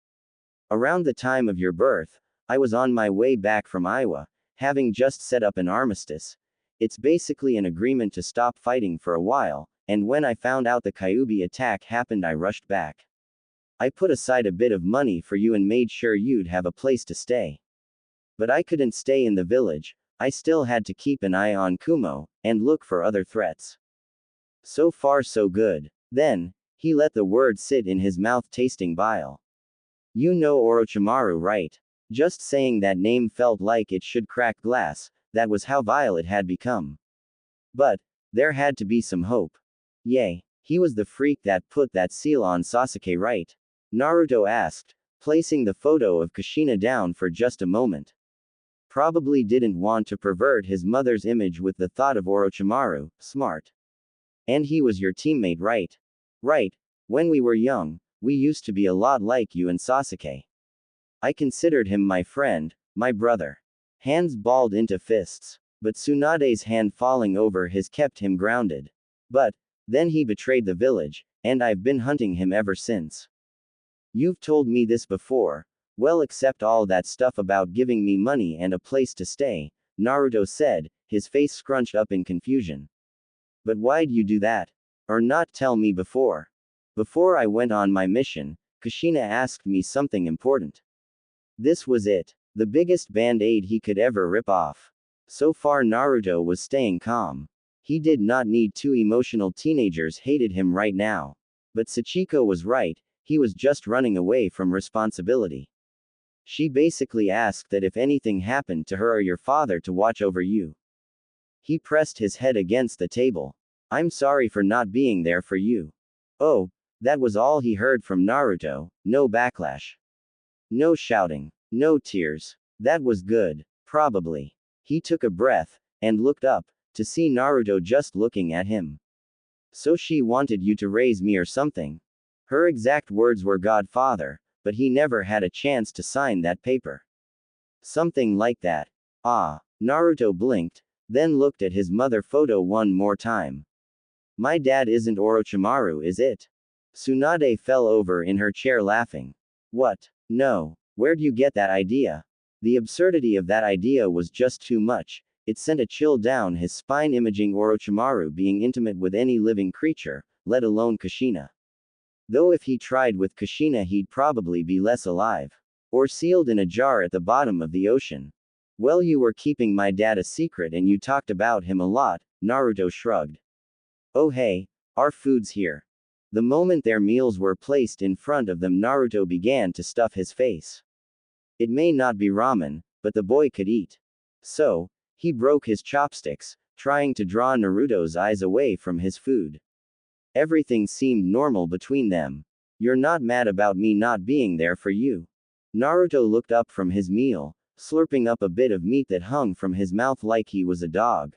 Around the time of your birth, I was on my way back from Iowa, having just set up an armistice. It's basically an agreement to stop fighting for a while, and when I found out the Kyuubi attack happened, I rushed back. I put aside a bit of money for you and made sure you'd have a place to stay. But I couldn't stay in the village, I still had to keep an eye on Kumo, and look for other threats. So far so good. Then, he let the word sit in his mouth, tasting bile. You know Orochimaru, right? Just saying that name felt like it should crack glass, that was how vile it had become. But, there had to be some hope. Yay. He was the freak that put that seal on Sasuke, right? Naruto asked, placing the photo of Kushina down for just a moment. Probably didn't want to pervert his mother's image with the thought of Orochimaru, smart. And he was your teammate, right? Right. When we were young, we used to be a lot like you and Sasuke. I considered him my friend, my brother. Hands balled into fists. But Tsunade's hand falling over his kept him grounded. But, then he betrayed the village, and I've been hunting him ever since. You've told me this before. Well, except all that stuff about giving me money and a place to stay, Naruto said, his face scrunched up in confusion. But why'd you do that? Or not tell me before? Before I went on my mission, Kushina asked me something important. This was it. The biggest band-aid he could ever rip off. So far Naruto was staying calm. He did not need two emotional teenagers hated him right now. But Sachiko was right, he was just running away from responsibility. She basically asked that if anything happened to her or your father to watch over you. He pressed his head against the table. I'm sorry for not being there for you. Oh, that was all he heard from Naruto, no backlash. No shouting. No tears. That was good. Probably. He took a breath, and looked up, to see Naruto just looking at him. So she wanted you to raise me or something? Her exact words were Godfather, but he never had a chance to sign that paper. Something like that. Ah. Naruto blinked, then looked at his mother photo one more time. My dad isn't Orochimaru, is it? Tsunade fell over in her chair laughing. What? No. Where'd you get that idea? The absurdity of that idea was just too much. It sent a chill down his spine, imaging Orochimaru being intimate with any living creature, let alone Kushina. Though if he tried with Kushina he'd probably be less alive. Or sealed in a jar at the bottom of the ocean. Well, you were keeping my dad a secret and you talked about him a lot, Naruto shrugged. Oh hey, our food's here. The moment their meals were placed in front of them, Naruto began to stuff his face. It may not be ramen, but the boy could eat. So, he broke his chopsticks, trying to draw Naruto's eyes away from his food. Everything seemed normal between them. You're not mad about me not being there for you? Naruto looked up from his meal, slurping up a bit of meat that hung from his mouth like he was a dog.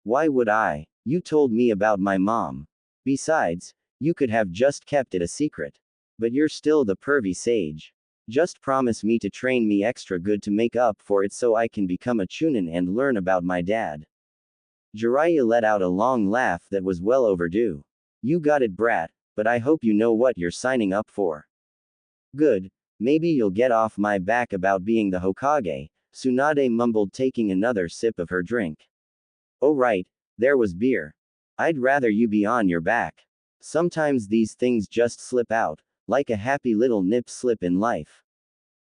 Why would I? You told me about my mom. Besides, you could have just kept it a secret. But you're still the pervy sage. Just promise me to train me extra good to make up for it so I can become a chunin and learn about my dad. Jiraiya let out a long laugh that was well overdue. You got it, brat, but I hope you know what you're signing up for. Good. Maybe you'll get off my back about being the Hokage, Tsunade mumbled, taking another sip of her drink. Oh right, there was beer. I'd rather you be on your back. Sometimes these things just slip out, like a happy little nip slip in life.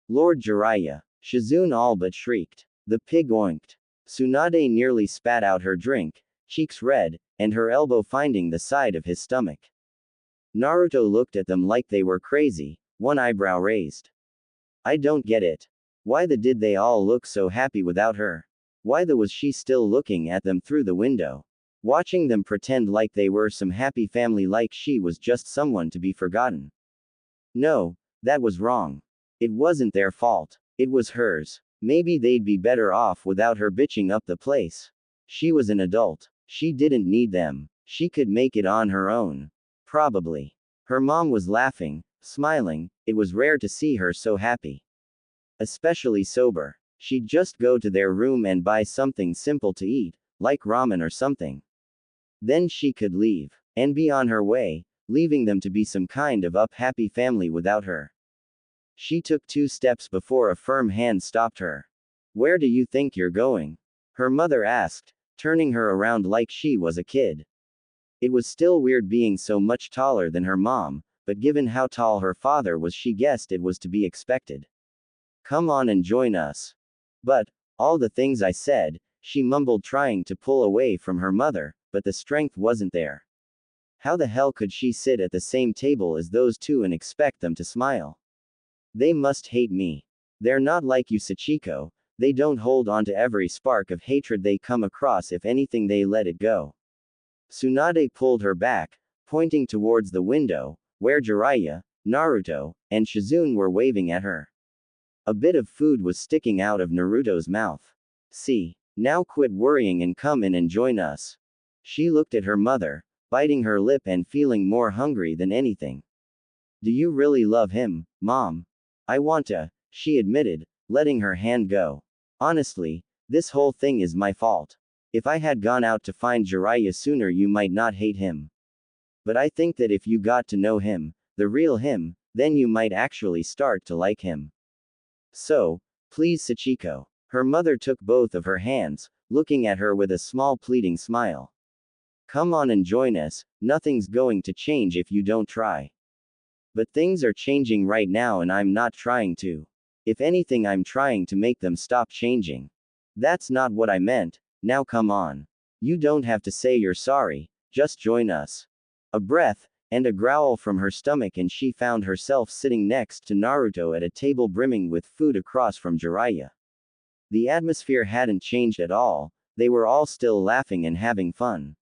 Lord Jiraiya. Shizune all but shrieked. The pig oinked. Tsunade nearly spat out her drink, cheeks red, and her elbow finding the side of his stomach. Naruto looked at them like they were crazy, one eyebrow raised. I don't get it. Why the did they all look so happy without her? Why the was she still looking at them through the window? Watching them pretend like they were some happy family, like she was just someone to be forgotten. No, that was wrong. It wasn't their fault. It was hers. Maybe they'd be better off without her bitching up the place. She was an adult. She didn't need them. She could make it on her own. Probably. Her mom was laughing, smiling. It was rare to see her so happy. Especially sober. She'd just go to their room and buy something simple to eat, like ramen or something. Then she could leave, and be on her way, leaving them to be some kind of happy family without her. She took 2 steps before a firm hand stopped her. Where do you think you're going? Her mother asked, turning her around like she was a kid. It was still weird being so much taller than her mom, but given how tall her father was, she guessed it was to be expected. Come on and join us. But, all the things I said, she mumbled, trying to pull away from her mother, but the strength wasn't there. How the hell could she sit at the same table as those two and expect them to smile? They must hate me. They're not like you, Sachiko. They don't hold on to every spark of hatred they come across. If anything, they let it go. Tsunade pulled her back, pointing towards the window, where Jiraiya, Naruto, and Shizune were waving at her. A bit of food was sticking out of Naruto's mouth. See, now quit worrying and come in and join us. She looked at her mother, biting her lip and feeling more hungry than anything. Do you really love him, Mom? I want to, she admitted, letting her hand go. Honestly, this whole thing is my fault. If I had gone out to find Jiraiya sooner, you might not hate him. But I think that if you got to know him, the real him, then you might actually start to like him. So, please, Sachiko. Her mother took both of her hands, looking at her with a small pleading smile. Come on and join us. Nothing's going to change if you don't try. But things are changing right now and I'm not trying to. If anything, I'm trying to make them stop changing. That's not what I meant. Now come on. You don't have to say you're sorry, just join us. A breath, and a growl from her stomach, and she found herself sitting next to Naruto at a table brimming with food across from Jiraiya. The atmosphere hadn't changed at all, they were all still laughing and having fun.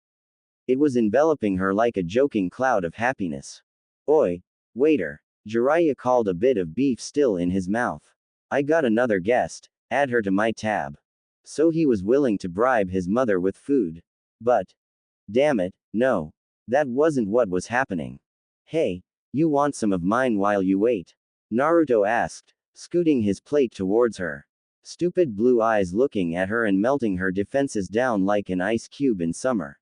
It was enveloping her like a joking cloud of happiness. Oi, waiter. Jiraiya called, a bit of beef still in his mouth. I got another guest, add her to my tab. So he was willing to bribe his mother with food. But, damn it, no. That wasn't what was happening. Hey, you want some of mine while you wait? Naruto asked, scooting his plate towards her. Stupid blue eyes looking at her and melting her defenses down like an ice cube in summer.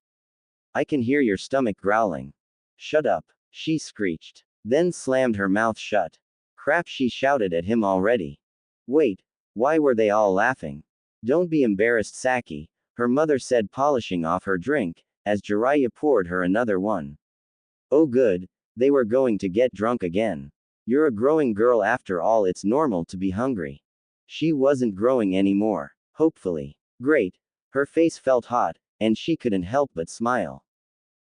I can hear your stomach growling. Shut up, she screeched. Then slammed her mouth shut. Crap, she shouted at him already. Wait, why were they all laughing? Don't be embarrassed, Saki, her mother said, polishing off her drink, as Jiraiya poured her another one. Oh good, they were going to get drunk again. You're a growing girl after all, it's normal to be hungry. She wasn't growing anymore, hopefully. Great. Her face felt hot, and she couldn't help but smile.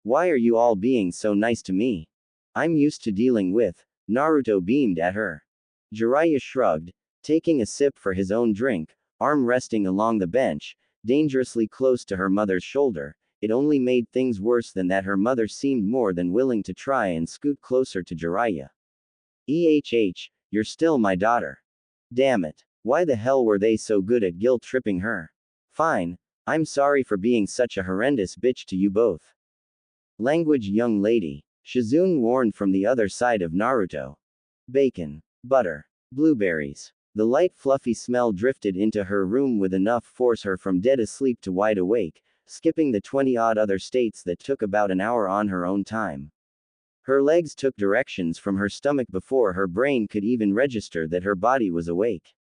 Why are you all being so nice to me? I'm used to dealing with. Naruto beamed at her. Jiraiya shrugged, taking a sip for his own drink, arm resting along the bench, dangerously close to her mother's shoulder. It only made things worse than that her mother seemed more than willing to try and scoot closer to Jiraiya. You're still my daughter. Damn it. Why the hell were they so good at guilt-tripping her? Fine. I'm sorry for being such a horrendous bitch to you both. Language, young lady. Shizune warned from the other side of Naruto. Bacon. Butter. Blueberries. The light fluffy smell drifted into her room with enough force her from dead asleep to wide awake, skipping the 20-odd other states that took about an hour on her own time. Her legs took directions from her stomach before her brain could even register that her body was awake.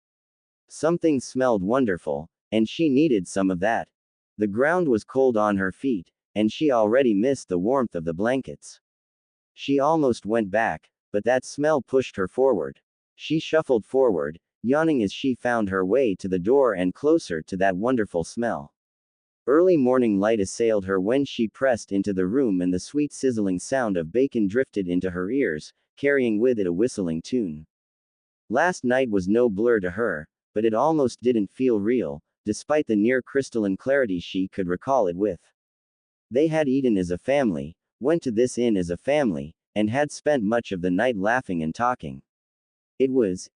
Something smelled wonderful, and she needed some of that. The ground was cold on her feet, and she already missed the warmth of the blankets. She almost went back, but that smell pushed her forward. She shuffled forward, yawning as she found her way to the door and closer to that wonderful smell. Early morning light assailed her when she pressed into the room, and the sweet sizzling sound of bacon drifted into her ears, carrying with it a whistling tune. Last night was no blur to her, but it almost didn't feel real, despite the near crystalline clarity she could recall it with. They had eaten as a family, went to this inn as a family, and had spent much of the night laughing and talking. It was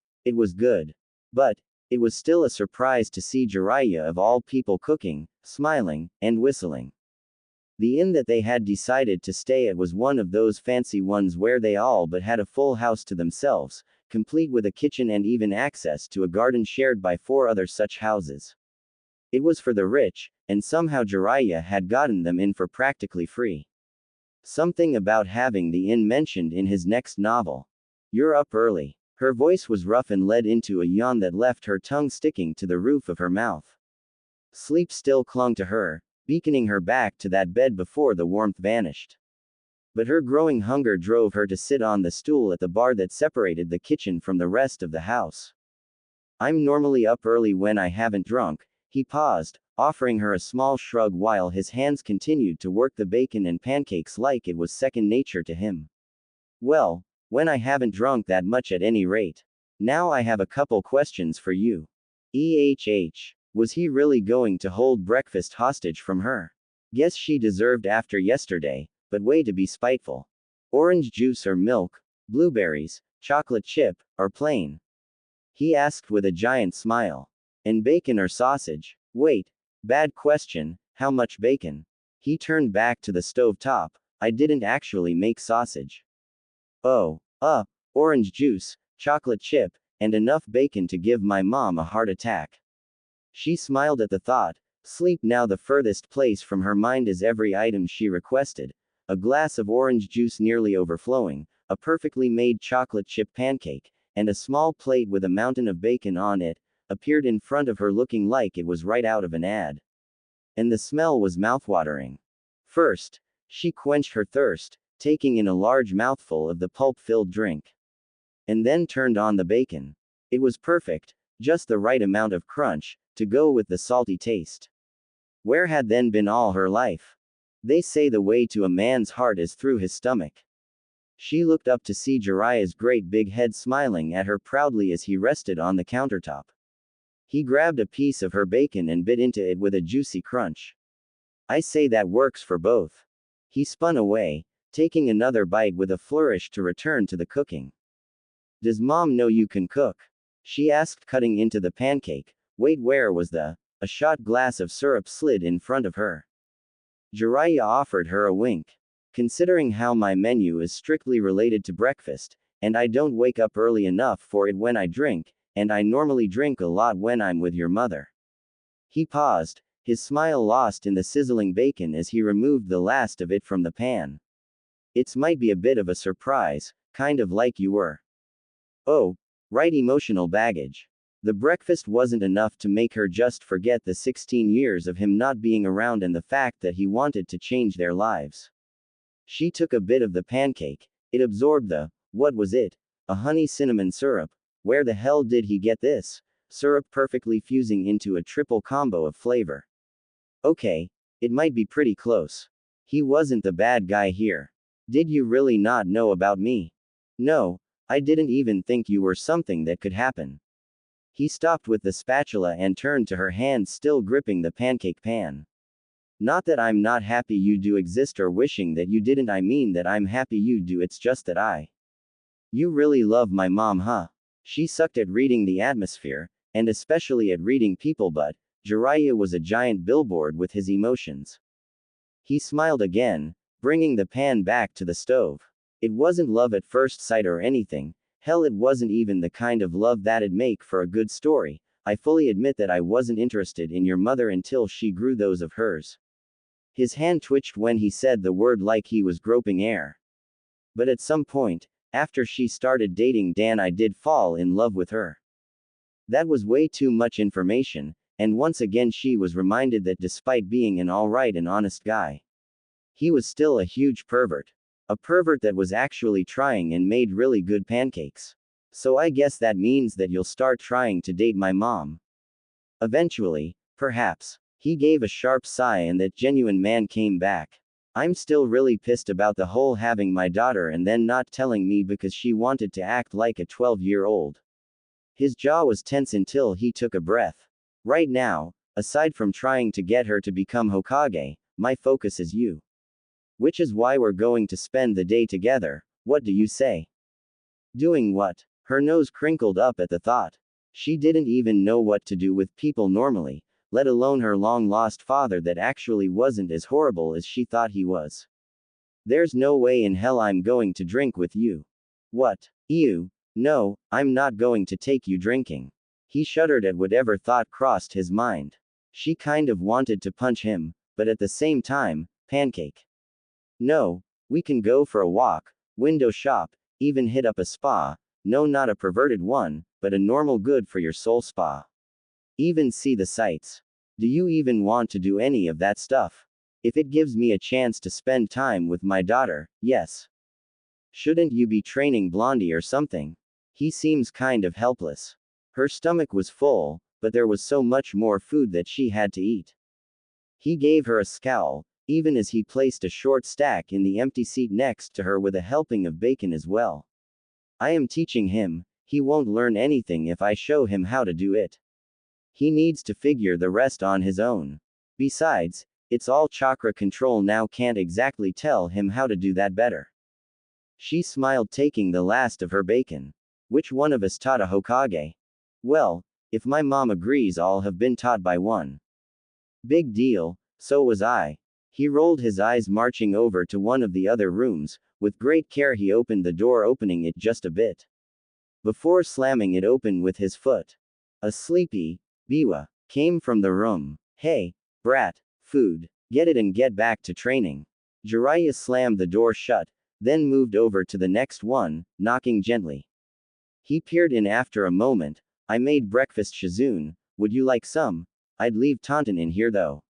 good. But, it was still a surprise to see Jiraiya of all people cooking, smiling, and whistling. The inn that they had decided to stay at was one of those fancy ones where they all but had a full house to themselves, complete with a kitchen and even access to a garden shared by 4 other such houses. It was for the rich, and somehow Jiraiya had gotten them in for practically free. Something about having the inn mentioned in his next novel. You're up early. Her voice was rough and led into a yawn that left her tongue sticking to the roof of her mouth. Sleep still clung to her, beaconing her back to that bed before the warmth vanished. But her growing hunger drove her to sit on the stool at the bar that separated the kitchen from the rest of the house. I'm normally up early when I haven't drunk. He paused, offering her a small shrug while his hands continued to work the bacon and pancakes like it was second nature to him. Well, when I haven't drunk that much at any rate. Now I have a couple questions for you. Was he really going to hold breakfast hostage from her? Guess she deserved after yesterday, but way to be spiteful. Orange juice or milk, blueberries, chocolate chip, or plain? He asked with a giant smile. And bacon or sausage? Wait. Bad question, how much bacon? He turned back to the stove top. I didn't actually make sausage. Oh, orange juice, chocolate chip, and enough bacon to give my mom a heart attack. She smiled at the thought. Sleep now the furthest place from her mind as every item she requested. A glass of orange juice nearly overflowing, a perfectly made chocolate chip pancake, and a small plate with a mountain of bacon on it, appeared in front of her looking like it was right out of an ad. And the smell was mouthwatering. First, she quenched her thirst, taking in a large mouthful of the pulp-filled drink. And then turned on the bacon. It was perfect, just the right amount of crunch, to go with the salty taste. Where had then been all her life? They say the way to a man's heart is through his stomach. She looked up to see Jiraiya's great big head smiling at her proudly as he rested on the countertop. He grabbed a piece of her bacon and bit into it with a juicy crunch. I say that works for both. He spun away, taking another bite with a flourish to return to the cooking. Does Mom know you can cook? She asked, cutting into the pancake. Wait, where was the? A shot glass of syrup slid in front of her. Jiraiya offered her a wink. Considering how my menu is strictly related to breakfast, and I don't wake up early enough for it when I drink, and I normally drink a lot when I'm with your mother. He paused, his smile lost in the sizzling bacon as he removed the last of it from the pan. It might be a bit of a surprise, kind of like you were. Oh, right, emotional baggage. The breakfast wasn't enough to make her just forget the 16 years of him not being around and the fact that he wanted to change their lives. She took a bit of the pancake. It absorbed the, what was it? A honey cinnamon syrup. Where the hell did he get this? Syrup perfectly fusing into a triple combo of flavor. Okay, it might be pretty close. He wasn't the bad guy here. Did you really not know about me? No, I didn't even think you were something that could happen. He stopped with the spatula and turned to her hand still gripping the pancake pan. Not that I'm not happy you do exist or wishing that you didn't, I mean that I'm happy you do, it's just that You really love my mom, huh? She sucked at reading the atmosphere, and especially at reading people, but Jiraiya was a giant billboard with his emotions. He smiled again, bringing the pan back to the stove. It wasn't love at first sight or anything. Hell, it wasn't even the kind of love that'd make for a good story. I fully admit that I wasn't interested in your mother until she grew those of hers. His hand twitched when he said the word like he was groping air. But at some point, after she started dating Dan, I did fall in love with her. That was way too much information, and once again she was reminded that despite being an alright and honest guy, he was still a huge pervert. A pervert that was actually trying and made really good pancakes. So I guess that means that you'll start trying to date my mom. Eventually, perhaps. He gave a sharp sigh and that genuine man came back. I'm still really pissed about the whole having my daughter and then not telling me because she wanted to act like a 12-year-old. His jaw was tense until he took a breath. Right now, aside from trying to get her to become Hokage, my focus is you. Which is why we're going to spend the day together. What do you say? Doing what? Her nose crinkled up at the thought. She didn't even know what to do with people normally, let alone her long-lost father that actually wasn't as horrible as she thought he was. There's no way in hell I'm going to drink with you. What? You? No, I'm not going to take you drinking. He shuddered at whatever thought crossed his mind. She kind of wanted to punch him, but at the same time, pancake. No, we can go for a walk, window shop, even hit up a spa. No, not a perverted one, but a normal good for your soul spa. Even see the sights. Do you even want to do any of that stuff? If it gives me a chance to spend time with my daughter, yes. Shouldn't you be training Blondie or something? He seems kind of helpless. Her stomach was full, but there was so much more food that she had to eat. He gave her a scowl, even as he placed a short stack in the empty seat next to her with a helping of bacon as well. I am teaching him. He won't learn anything if I show him how to do it. He needs to figure the rest on his own. Besides, it's all chakra control now, can't exactly tell him how to do that better. She smiled, taking the last of her bacon. Which one of us taught a Hokage? Well, if my mom agrees, all have been taught by one. Big deal, so was I. He rolled his eyes, marching over to one of the other rooms. With great care he opened the door, opening it just a bit before slamming it open with his foot. A sleepy biwa came from the room. Hey, brat, food. Get it and get back to training. Jiraiya slammed the door shut, then moved over to the next one, knocking gently. He peered in after a moment. I made breakfast, Shizune. Would you like some? I'd leave Tauntaun in here though.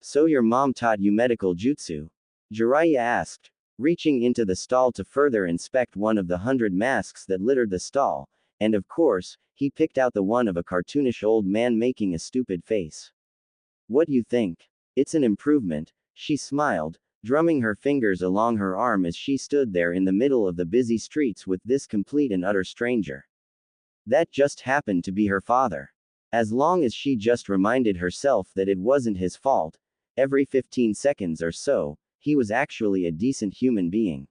So your mom taught you medical jutsu? Jiraiya asked, reaching into the stall to further inspect one of the 100 masks that littered the stall, And of course, he picked out the one of a cartoonish old man making a stupid face. What you think? It's an improvement, she smiled, drumming her fingers along her arm as she stood there in the middle of the busy streets with this complete and utter stranger. That just happened to be her father. As long as she just reminded herself that it wasn't his fault, every 15 seconds or so, he was actually a decent human being.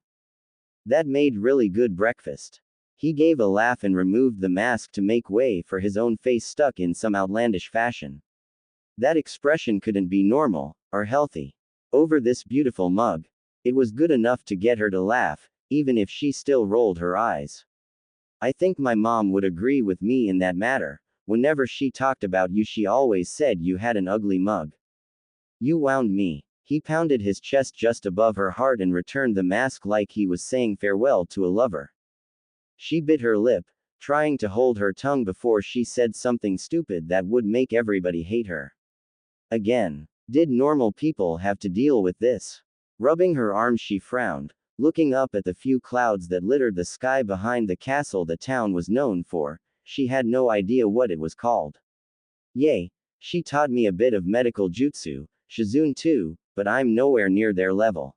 That made really good breakfast. He gave a laugh and removed the mask to make way for his own face stuck in some outlandish fashion. That expression couldn't be normal, or healthy. Over this beautiful mug. It was good enough to get her to laugh, even if she still rolled her eyes. I think my mom would agree with me in that matter. Whenever she talked about you, she always said you had an ugly mug. You wound me. He pounded his chest just above her heart and returned the mask like he was saying farewell to a lover. She bit her lip, trying to hold her tongue before she said something stupid that would make everybody hate her. Again. Did normal people have to deal with this? Rubbing her arms, she frowned, looking up at the few clouds that littered the sky behind the castle the town was known for. She had no idea what it was called. Yay. She taught me a bit of medical jutsu, Shizune too, but I'm nowhere near their level.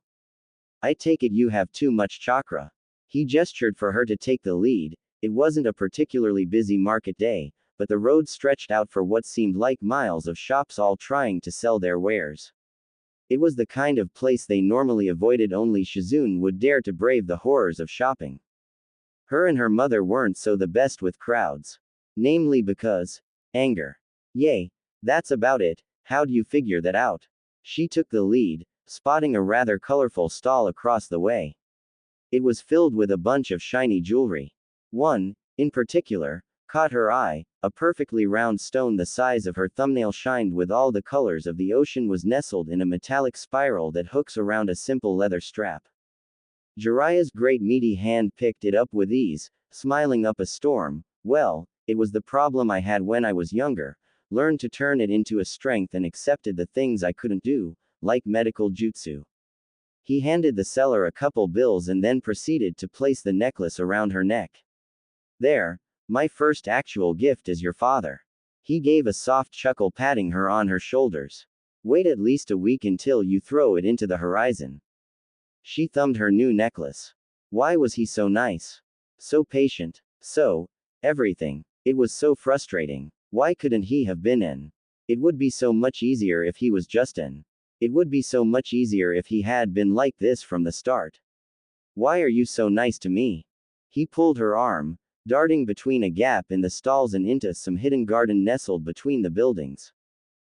I take it you have too much chakra. He gestured for her to take the lead. It wasn't a particularly busy market day, but the road stretched out for what seemed like miles of shops all trying to sell their wares. It was the kind of place they normally avoided, only Shizune would dare to brave the horrors of shopping. Her and her mother weren't so the best with crowds. Namely because anger. Yay. That's about it. How'd you figure that out? She took the lead, spotting a rather colorful stall across the way. It was filled with a bunch of shiny jewelry. One, in particular, caught her eye. A perfectly round stone the size of her thumbnail shined with all the colors of the ocean, was nestled in a metallic spiral that hooks around a simple leather strap. Jiraiya's great meaty hand picked it up with ease, smiling up a storm. Well, it was the problem I had when I was younger. Learned to turn it into a strength and accepted the things I couldn't do, like medical jutsu. He handed the seller a couple bills and then proceeded to place the necklace around her neck. There. My first actual gift as your father. He gave a soft chuckle, patting her on her shoulders. Wait at least a week until you throw it into the horizon. She thumbed her new necklace. Why was he so nice? So patient. So everything. It was so frustrating. Why couldn't he have been in? It would be so much easier if he was just in. It would be so much easier if he had been like this from the start. Why are you so nice to me? He pulled her arm, darting between a gap in the stalls and into some hidden garden nestled between the buildings.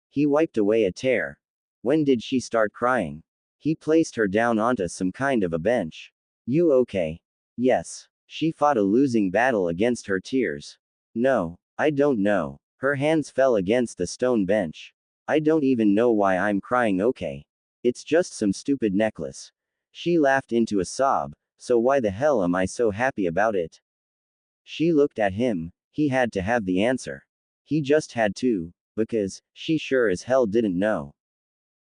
He wiped away a tear. When did she start crying? He placed her down onto some kind of a bench. You okay? Yes. She fought a losing battle against her tears. No, I don't know. Her hands fell against the stone bench. I don't even know why I'm crying. Okay. It's just some stupid necklace. She laughed into a sob. So why the hell am I so happy about it? She looked at him. He had to have the answer. He just had to, because she sure as hell didn't know.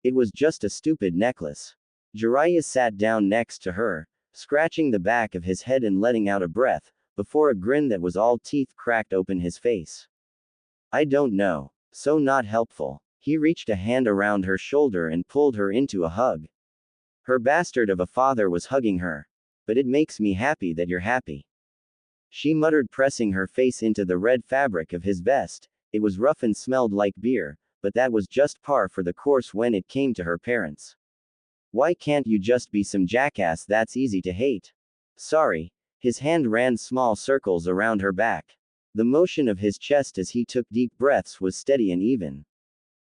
It was just a stupid necklace. Jiraiya sat down next to her, scratching the back of his head and letting out a breath, before a grin that was all teeth cracked open his face. I don't know. So not helpful. He reached a hand around her shoulder and pulled her into a hug. Her bastard of a father was hugging her. But it makes me happy that you're happy. She muttered, pressing her face into the red fabric of his vest. It was rough and smelled like beer, but that was just par for the course when it came to her parents. Why can't you just be some jackass that's easy to hate? Sorry. His hand ran small circles around her back. The motion of his chest as he took deep breaths was steady and even.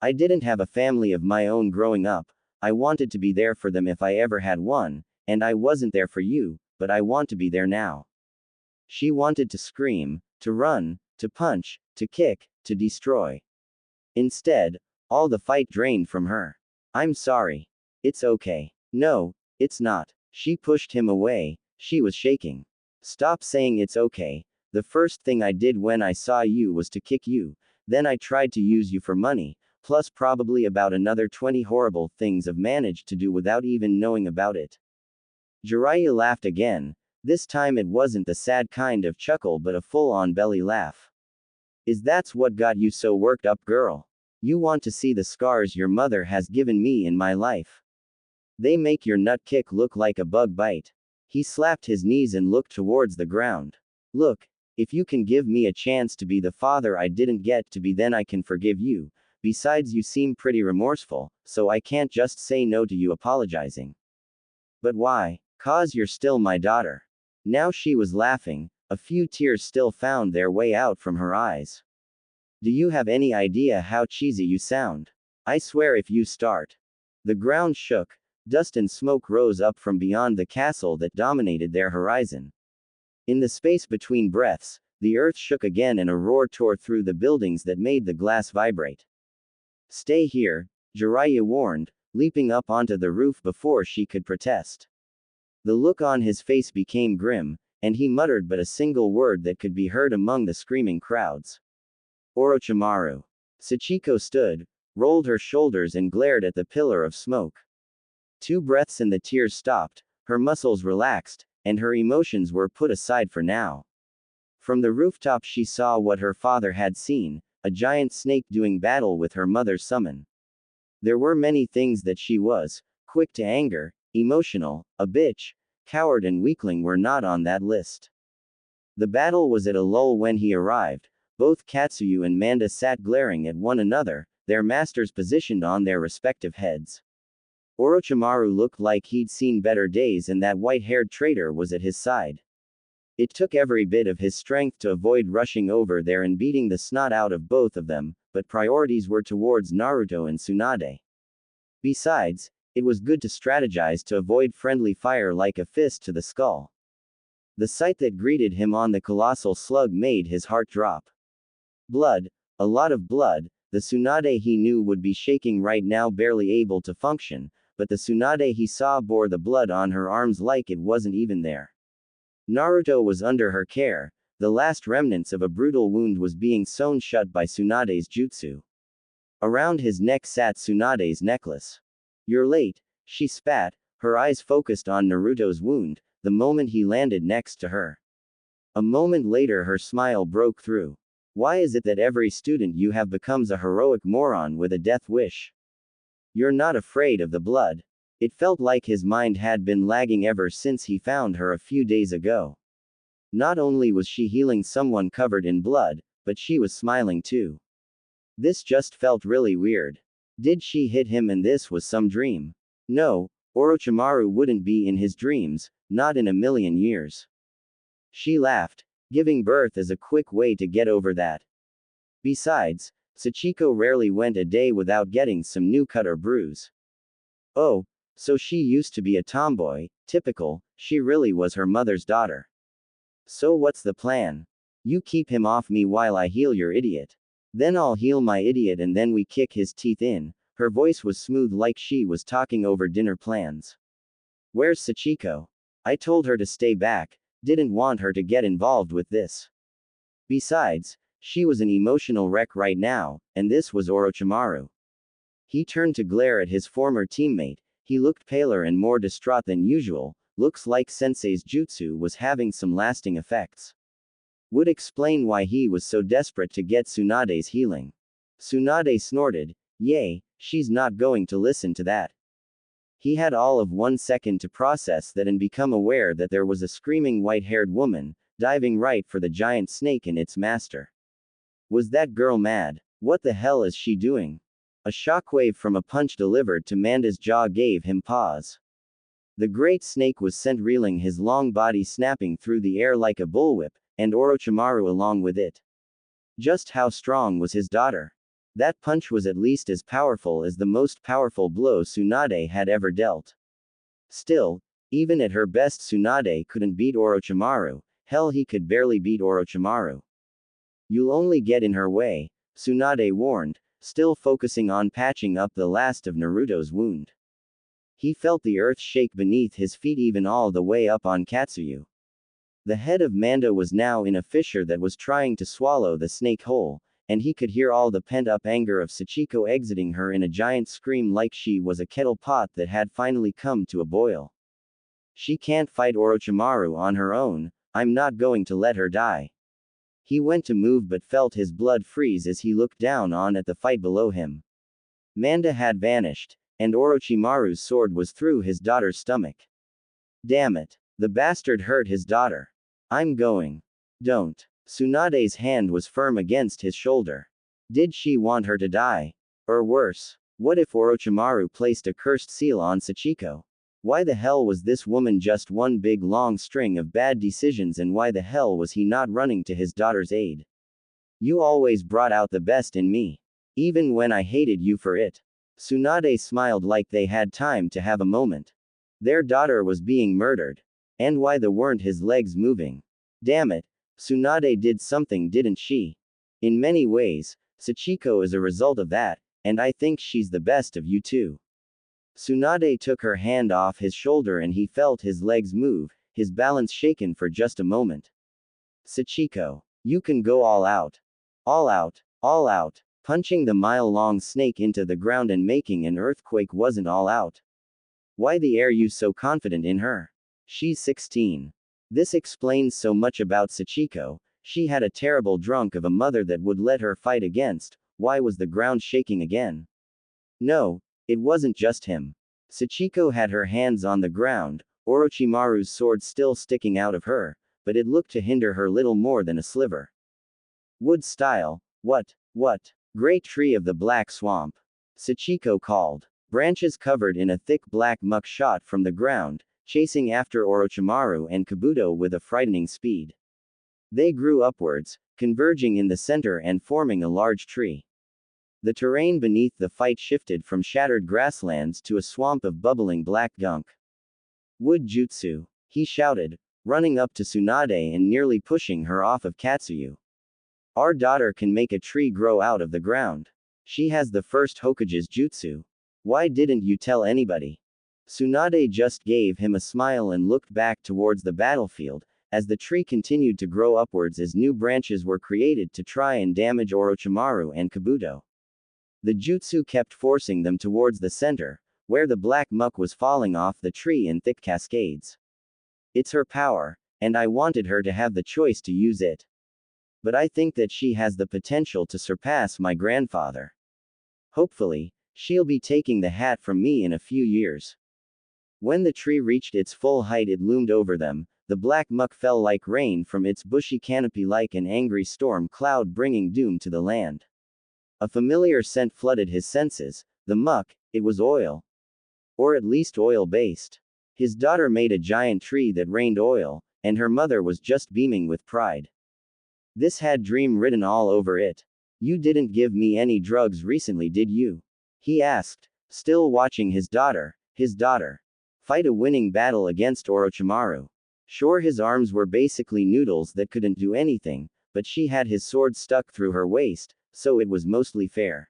I didn't have a family of my own growing up. I wanted to be there for them if I ever had one, and I wasn't there for you, but I want to be there now. She wanted to scream, to run, to punch, to kick, to destroy. Instead, all the fight drained from her. I'm sorry. It's okay. No, it's not. She pushed him away. She was shaking. Stop saying it's okay. The first thing I did when I saw you was to kick you. Then I tried to use you for money, plus probably about another 20 horrible things I've managed to do without even knowing about it. Jiraiya laughed again, This time it wasn't the sad kind of chuckle but a full-on belly laugh. Is that's what got you so worked up, girl? You want to see the scars your mother has given me in my life? They make your nut kick look like a bug bite. He slapped his knees and looked towards the ground. Look, if you can give me a chance to be the father I didn't get to be, then I can forgive you. Besides, you seem pretty remorseful, so I can't just say no to you apologizing. But why? 'Cause you're still my daughter. Now she was laughing, a few tears still found their way out from her eyes. Do you have any idea how cheesy you sound? I swear if you start. The ground shook, dust and smoke rose up from beyond the castle that dominated their horizon. In the space between breaths, the earth shook again and a roar tore through the buildings that made the glass vibrate. Stay here, Jiraiya warned, leaping up onto the roof before she could protest. The look on his face became grim, and he muttered but a single word that could be heard among the screaming crowds. Orochimaru. Sachiko stood, rolled her shoulders and glared at the pillar of smoke. 2 breaths and the tears stopped, her muscles relaxed, and her emotions were put aside for now. From the rooftop she saw what her father had seen, a giant snake doing battle with her mother's summon. There were many things that she was, quick to anger, emotional, a bitch, coward and weakling were not on that list. The battle was at a lull when he arrived. Both Katsuyu and Manda sat glaring at one another, their masters positioned on their respective heads. Orochimaru looked like he'd seen better days and that white-haired traitor was at his side. It took every bit of his strength to avoid rushing over there and beating the snot out of both of them, but priorities were towards Naruto and Tsunade. Besides, it was good to strategize to avoid friendly fire like a fist to the skull. The sight that greeted him on the colossal slug made his heart drop. Blood, a lot of blood. The Tsunade he knew would be shaking right now, barely able to function, but the Tsunade he saw bore the blood on her arms like it wasn't even there. Naruto was under her care, the last remnants of a brutal wound was being sewn shut by Tsunade's jutsu. Around his neck sat Tsunade's necklace. You're late, she spat, her eyes focused on Naruto's wound, the moment he landed next to her. A moment later her smile broke through. Why is it that every student you have becomes a heroic moron with a death wish? You're not afraid of the blood. It felt like his mind had been lagging ever since he found her a few days ago. Not only was she healing someone covered in blood, but she was smiling too. This just felt really weird. Did she hit him and this was some dream? No, Orochimaru wouldn't be in his dreams, not in a million years. She laughed. Giving birth is a quick way to get over that. Besides, Sachiko rarely went a day without getting some new cut or bruise. Oh, so she used to be a tomboy, typical, she really was her mother's daughter. So what's the plan? You keep him off me while I heal your idiot. Then I'll heal my idiot and then we kick his teeth in. Her voice was smooth like she was talking over dinner plans. Where's Sachiko? I told her to stay back. Didn't want her to get involved with this. Besides, she was an emotional wreck right now, and this was Orochimaru. He turned to glare at his former teammate. He looked paler and more distraught than usual. Looks like Sensei's jutsu was having some lasting effects. Would explain why he was so desperate to get Tsunade's healing. Tsunade snorted. Yay, she's not going to listen to that. He had all of 1 second to process that and become aware that there was a screaming white-haired woman, diving right for the giant snake and its master. Was that girl mad? What the hell is she doing? A shockwave from a punch delivered to Manda's jaw gave him pause. The great snake was sent reeling, his long body snapping through the air like a bullwhip, and Orochimaru along with it. Just how strong was his daughter? That punch was at least as powerful as the most powerful blow Tsunade had ever dealt. Still, even at her best Tsunade couldn't beat Orochimaru, hell he could barely beat Orochimaru. You'll only get in her way, Tsunade warned, still focusing on patching up the last of Naruto's wound. He felt the earth shake beneath his feet even all the way up on Katsuyu. The head of Manda was now in a fissure that was trying to swallow the snake whole, and he could hear all the pent-up anger of Sachiko exiting her in a giant scream like she was a kettle pot that had finally come to a boil. She can't fight Orochimaru on her own, I'm not going to let her die. He went to move but felt his blood freeze as he looked down on at the fight below him. Manda had vanished, and Orochimaru's sword was through his daughter's stomach. Damn it. The bastard hurt his daughter. I'm going. Don't. Tsunade's hand was firm against his shoulder. Did she want her to die? Or worse, what if Orochimaru placed a cursed seal on Sachiko? Why the hell was this woman just one big long string of bad decisions, and why the hell was he not running to his daughter's aid? You always brought out the best in me. Even when I hated you for it. Tsunade smiled like they had time to have a moment. Their daughter was being murdered. And why weren't his legs moving? Damn it. Tsunade did something, didn't she? In many ways, Sachiko is a result of that, and I think she's the best of you two. Tsunade took her hand off his shoulder and he felt his legs move, his balance shaken for just a moment. Sachiko, you can go all out. All out, all out. Punching the mile-long snake into the ground and making an earthquake wasn't all out. Why the are you so confident in her? She's 16. This explains so much about Sachiko. She had a terrible drunk of a mother that would let her fight against. Why was the ground shaking again? No, it wasn't just him. Sachiko had her hands on the ground, Orochimaru's sword still sticking out of her, but it looked to hinder her little more than a sliver. Wood style, what? Great tree of the black swamp. Sachiko called. Branches covered in a thick black muck shot from the ground, chasing after Orochimaru and Kabuto with a frightening speed. They grew upwards, converging in the center and forming a large tree. The terrain beneath the fight shifted from shattered grasslands to a swamp of bubbling black gunk. Wood jutsu, he shouted, running up to Tsunade and nearly pushing her off of Katsuyu. Our daughter can make a tree grow out of the ground. She has the first Hokage's jutsu. Why didn't you tell anybody? Tsunade just gave him a smile and looked back towards the battlefield, as the tree continued to grow upwards as new branches were created to try and damage Orochimaru and Kabuto. The jutsu kept forcing them towards the center, where the black muck was falling off the tree in thick cascades. It's her power, and I wanted her to have the choice to use it. But I think that she has the potential to surpass my grandfather. Hopefully, she'll be taking the hat from me in a few years. When the tree reached its full height, it loomed over them. The black muck fell like rain from its bushy canopy, like an angry storm cloud bringing doom to the land. A familiar scent flooded his senses. The muck, it was oil. Or at least oil-based. His daughter made a giant tree that rained oil, and her mother was just beaming with pride. This had dream written all over it. You didn't give me any drugs recently, did you? He asked, still watching his daughter. Fight a winning battle against Orochimaru. Sure, his arms were basically noodles that couldn't do anything, but she had his sword stuck through her waist, so it was mostly fair.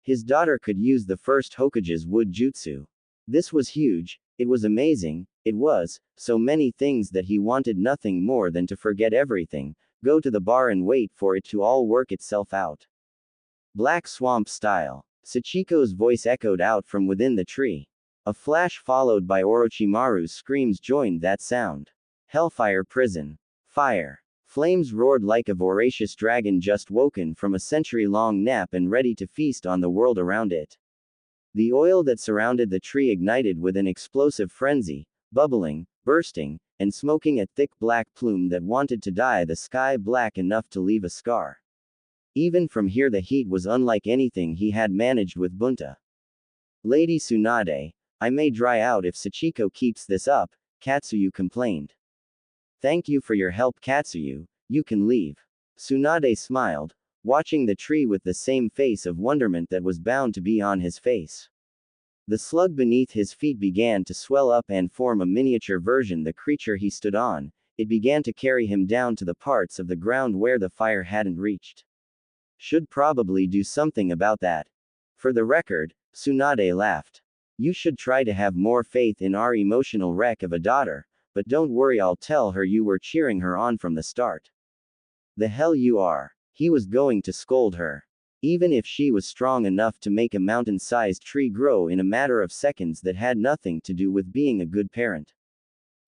His daughter could use the first Hokage's wood jutsu. This was huge, it was amazing, it was so many things that he wanted nothing more than to forget everything, go to the bar and wait for it to all work itself out. Black swamp style. Sachiko's voice echoed out from within the tree. A flash followed by Orochimaru's screams joined that sound. Hellfire prison. Fire. Flames roared like a voracious dragon just woken from a century-long nap and ready to feast on the world around it. The oil that surrounded the tree ignited with an explosive frenzy, bubbling, bursting, and smoking a thick black plume that wanted to dye the sky black enough to leave a scar. Even from here the heat was unlike anything he had managed with Bunta. Lady Tsunade, I may dry out if Sachiko keeps this up, Katsuyu complained. Thank you for your help, Katsuyu, you can leave. Tsunade smiled, watching the tree with the same face of wonderment that was bound to be on his face. The slug beneath his feet began to swell up and form a miniature version of the creature he stood on. It began to carry him down to the parts of the ground where the fire hadn't reached. Should probably do something about that. For the record, Tsunade laughed. You should try to have more faith in our emotional wreck of a daughter, but don't worry, I'll tell her you were cheering her on from the start. The hell you are. He was going to scold her. Even if she was strong enough to make a mountain-sized tree grow in a matter of seconds, that had nothing to do with being a good parent.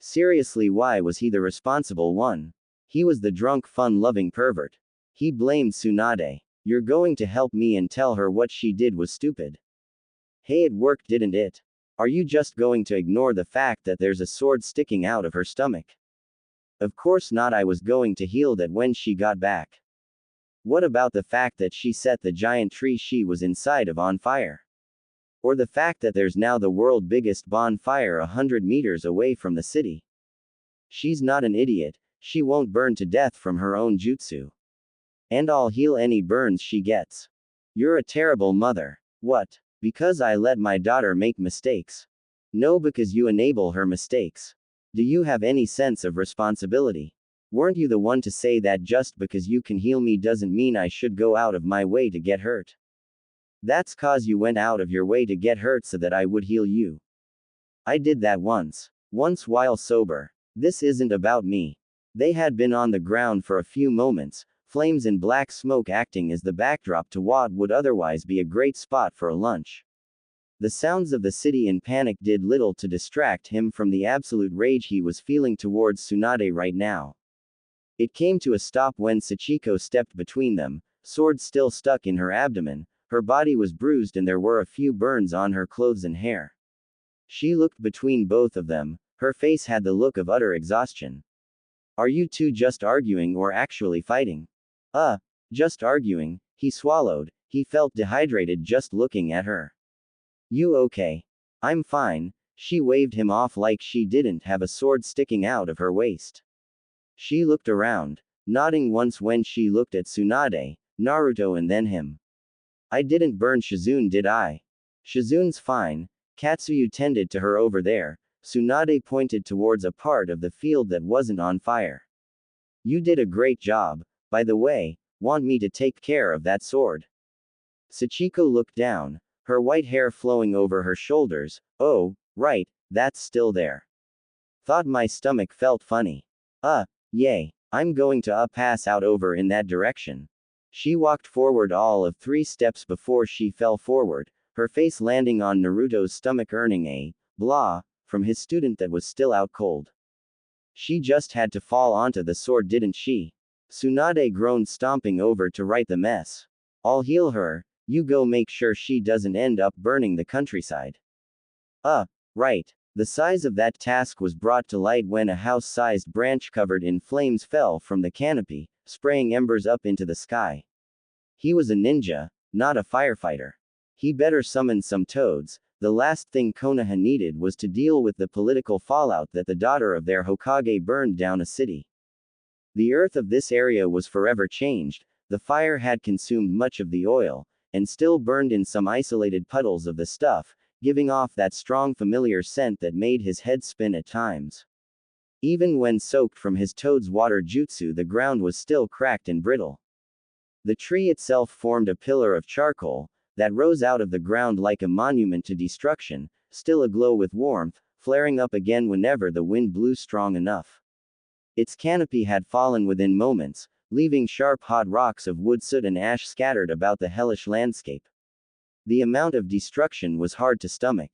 Seriously, why was he the responsible one? He was the drunk, fun-loving pervert. He blamed Tsunade. You're going to help me and tell her what she did was stupid. Hey, it worked, didn't it? Are you just going to ignore the fact that there's a sword sticking out of her stomach? Of course not, I was going to heal that when she got back. What about the fact that she set the giant tree she was inside of on fire? Or the fact that there's now the world's biggest bonfire 100 meters away from the city? She's not an idiot, she won't burn to death from her own jutsu. And I'll heal any burns she gets. You're a terrible mother. What? Because I let my daughter make mistakes? No, because you enable her mistakes. Do you have any sense of responsibility? Weren't you the one to say that just because you can heal me doesn't mean I should go out of my way to get hurt? That's cause you went out of your way to get hurt so that I would heal you. I did that once. Once while sober. This isn't about me. They had been on the ground for a few moments, flames and black smoke acting as the backdrop to what would otherwise be a great spot for a lunch. The sounds of the city in panic did little to distract him from the absolute rage he was feeling towards Tsunade right now. It came to a stop when Sachiko stepped between them, sword still stuck in her abdomen. Her body was bruised and there were a few burns on her clothes and hair. She looked between both of them, her face had the look of utter exhaustion. Are you two just arguing or actually fighting? Just arguing, he swallowed, he felt dehydrated just looking at her. You okay? I'm fine, she waved him off like she didn't have a sword sticking out of her waist. She looked around, nodding once when she looked at Tsunade, Naruto and then him. I didn't burn Shizune, did I? Shizune's fine, Katsuyu tended to her over there. Tsunade pointed towards a part of the field that wasn't on fire. You did a great job, by the way, want me to take care of that sword? Sachiko looked down, her white hair flowing over her shoulders. Oh, right, that's still there. Thought my stomach felt funny. Yay, I'm going to pass out over in that direction. She walked forward all of 3 steps before she fell forward, her face landing on Naruto's stomach earning a blah from his student that was still out cold. She just had to fall onto the sword, didn't she? Tsunade groaned, stomping over to right the mess. I'll heal her, you go make sure she doesn't end up burning the countryside. Right. The size of that task was brought to light when a house-sized branch covered in flames fell from the canopy, spraying embers up into the sky. He was a ninja, not a firefighter. He better summon some toads. The last thing Konoha needed was to deal with the political fallout that the daughter of their Hokage burned down a city. The earth of this area was forever changed, the fire had consumed much of the oil, and still burned in some isolated puddles of the stuff, giving off that strong familiar scent that made his head spin at times. Even when soaked from his toad's water jutsu, the ground was still cracked and brittle. The tree itself formed a pillar of charcoal that rose out of the ground like a monument to destruction, still aglow with warmth, flaring up again whenever the wind blew strong enough. Its canopy had fallen within moments, leaving sharp hot rocks of wood, soot and ash scattered about the hellish landscape. The amount of destruction was hard to stomach.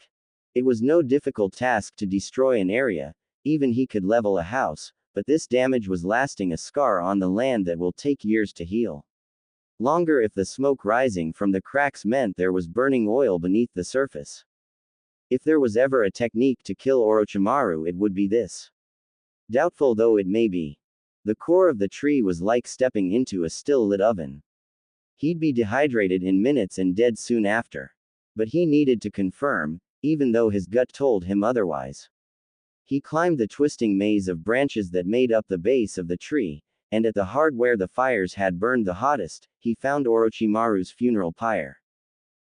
It was no difficult task to destroy an area, even he could level a house, but this damage was lasting a scar on the land that will take years to heal. Longer if the smoke rising from the cracks meant there was burning oil beneath the surface. If there was ever a technique to kill Orochimaru, it would be this. Doubtful though it may be. The core of the tree was like stepping into a still-lit oven. He'd be dehydrated in minutes and dead soon after. But he needed to confirm, even though his gut told him otherwise. He climbed the twisting maze of branches that made up the base of the tree, and at the heart where the fires had burned the hottest, he found Orochimaru's funeral pyre.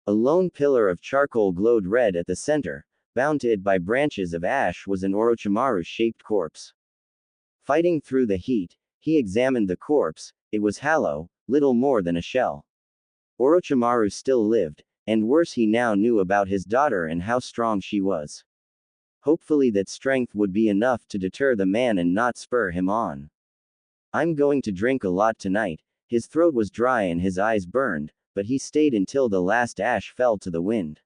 A lone pillar of charcoal glowed red at the center, bound to it by branches of ash was an Orochimaru-shaped corpse. Fighting through the heat, he examined the corpse. It was hollow, little more than a shell. Orochimaru still lived, and worse, he now knew about his daughter and how strong she was. Hopefully that strength would be enough to deter the man and not spur him on. I'm going to drink a lot tonight. His throat was dry and his eyes burned, but he stayed until the last ash fell to the wind.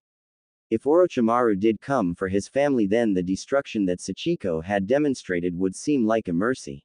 If Orochimaru did come for his family, then the destruction that Sachiko had demonstrated would seem like a mercy.